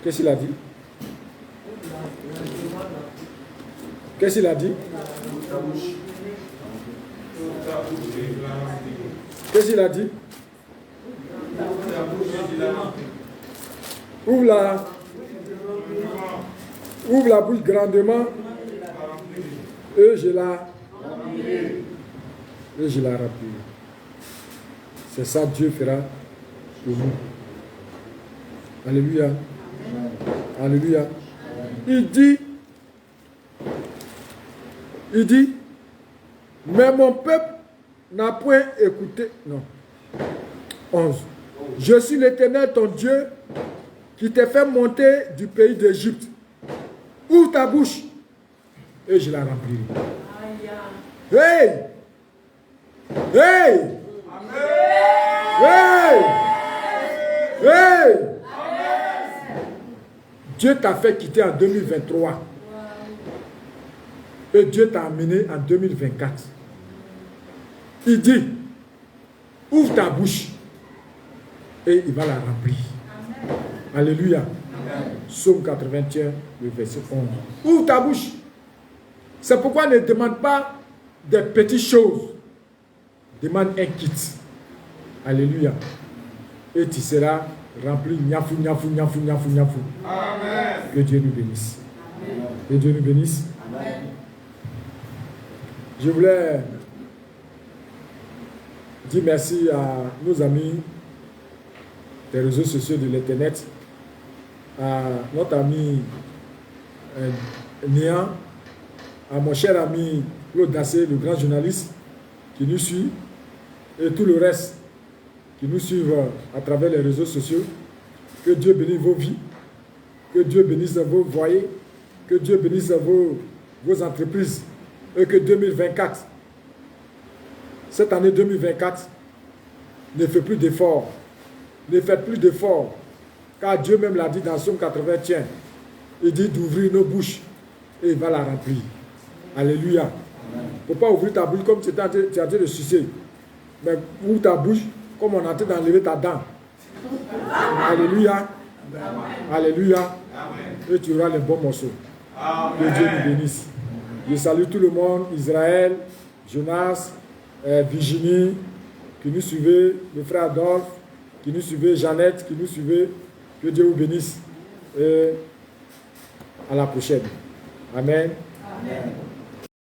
Qu'est-ce qu'il a dit? Qu'est-ce qu'il a dit? Qu'est-ce qu'il a dit? Ouvre la bouche grandement et je la remplis. C'est ça Dieu fera pour nous. Alléluia. Alléluia. Il dit, mais mon peuple n'a point écouté. Non. 11. Je suis l'Éternel ton Dieu qui t'ai fait monter du pays d'Égypte. Ouvre ta bouche et je la remplirai. Hey! Hey! Hey! Hey! Dieu t'a fait quitter en 2023. Et Dieu t'a amené en 2024. Il dit, ouvre ta bouche et il va la remplir. Amen. Alléluia. Psaume 81, le verset 11. Ouvre ta bouche. C'est pourquoi ne demande pas des petites choses. Demande un kit. Alléluia. Et tu seras rempli. Niafou, niafou, niafou, niafou, niafou. Amen. Que Dieu nous bénisse. Amen. Que Dieu nous bénisse. Amen. Je voulais dire merci à nos amis des réseaux sociaux de l'Internet, à notre ami Néan, à mon cher ami Claude Dassé, le grand journaliste qui nous suit, et tout le reste qui nous suivent à travers les réseaux sociaux. Que Dieu bénisse vos vies, que Dieu bénisse vos foyers, que Dieu bénisse vos entreprises, et que 2024, cette année 2024, ne fait plus d'efforts. Ne faites plus d'efforts. Car Dieu même l'a dit dans Psaume 81. Il dit d'ouvrir nos bouches et il va la remplir. Alléluia. Il ne faut pas ouvrir ta bouche comme tu es en train de sucer. Mais ouvre ta bouche comme on est en train d'enlever ta dent. Alléluia. Alléluia. Et tu auras les bons morceaux. Que Dieu nous bénisse. Je salue tout le monde, Israël, Jonas, Virginie, qui nous suivait, le frère Adolphe, qui nous suivait, Jeannette, qui nous suivait. Que Dieu vous bénisse. Et à la prochaine. Amen. Amen.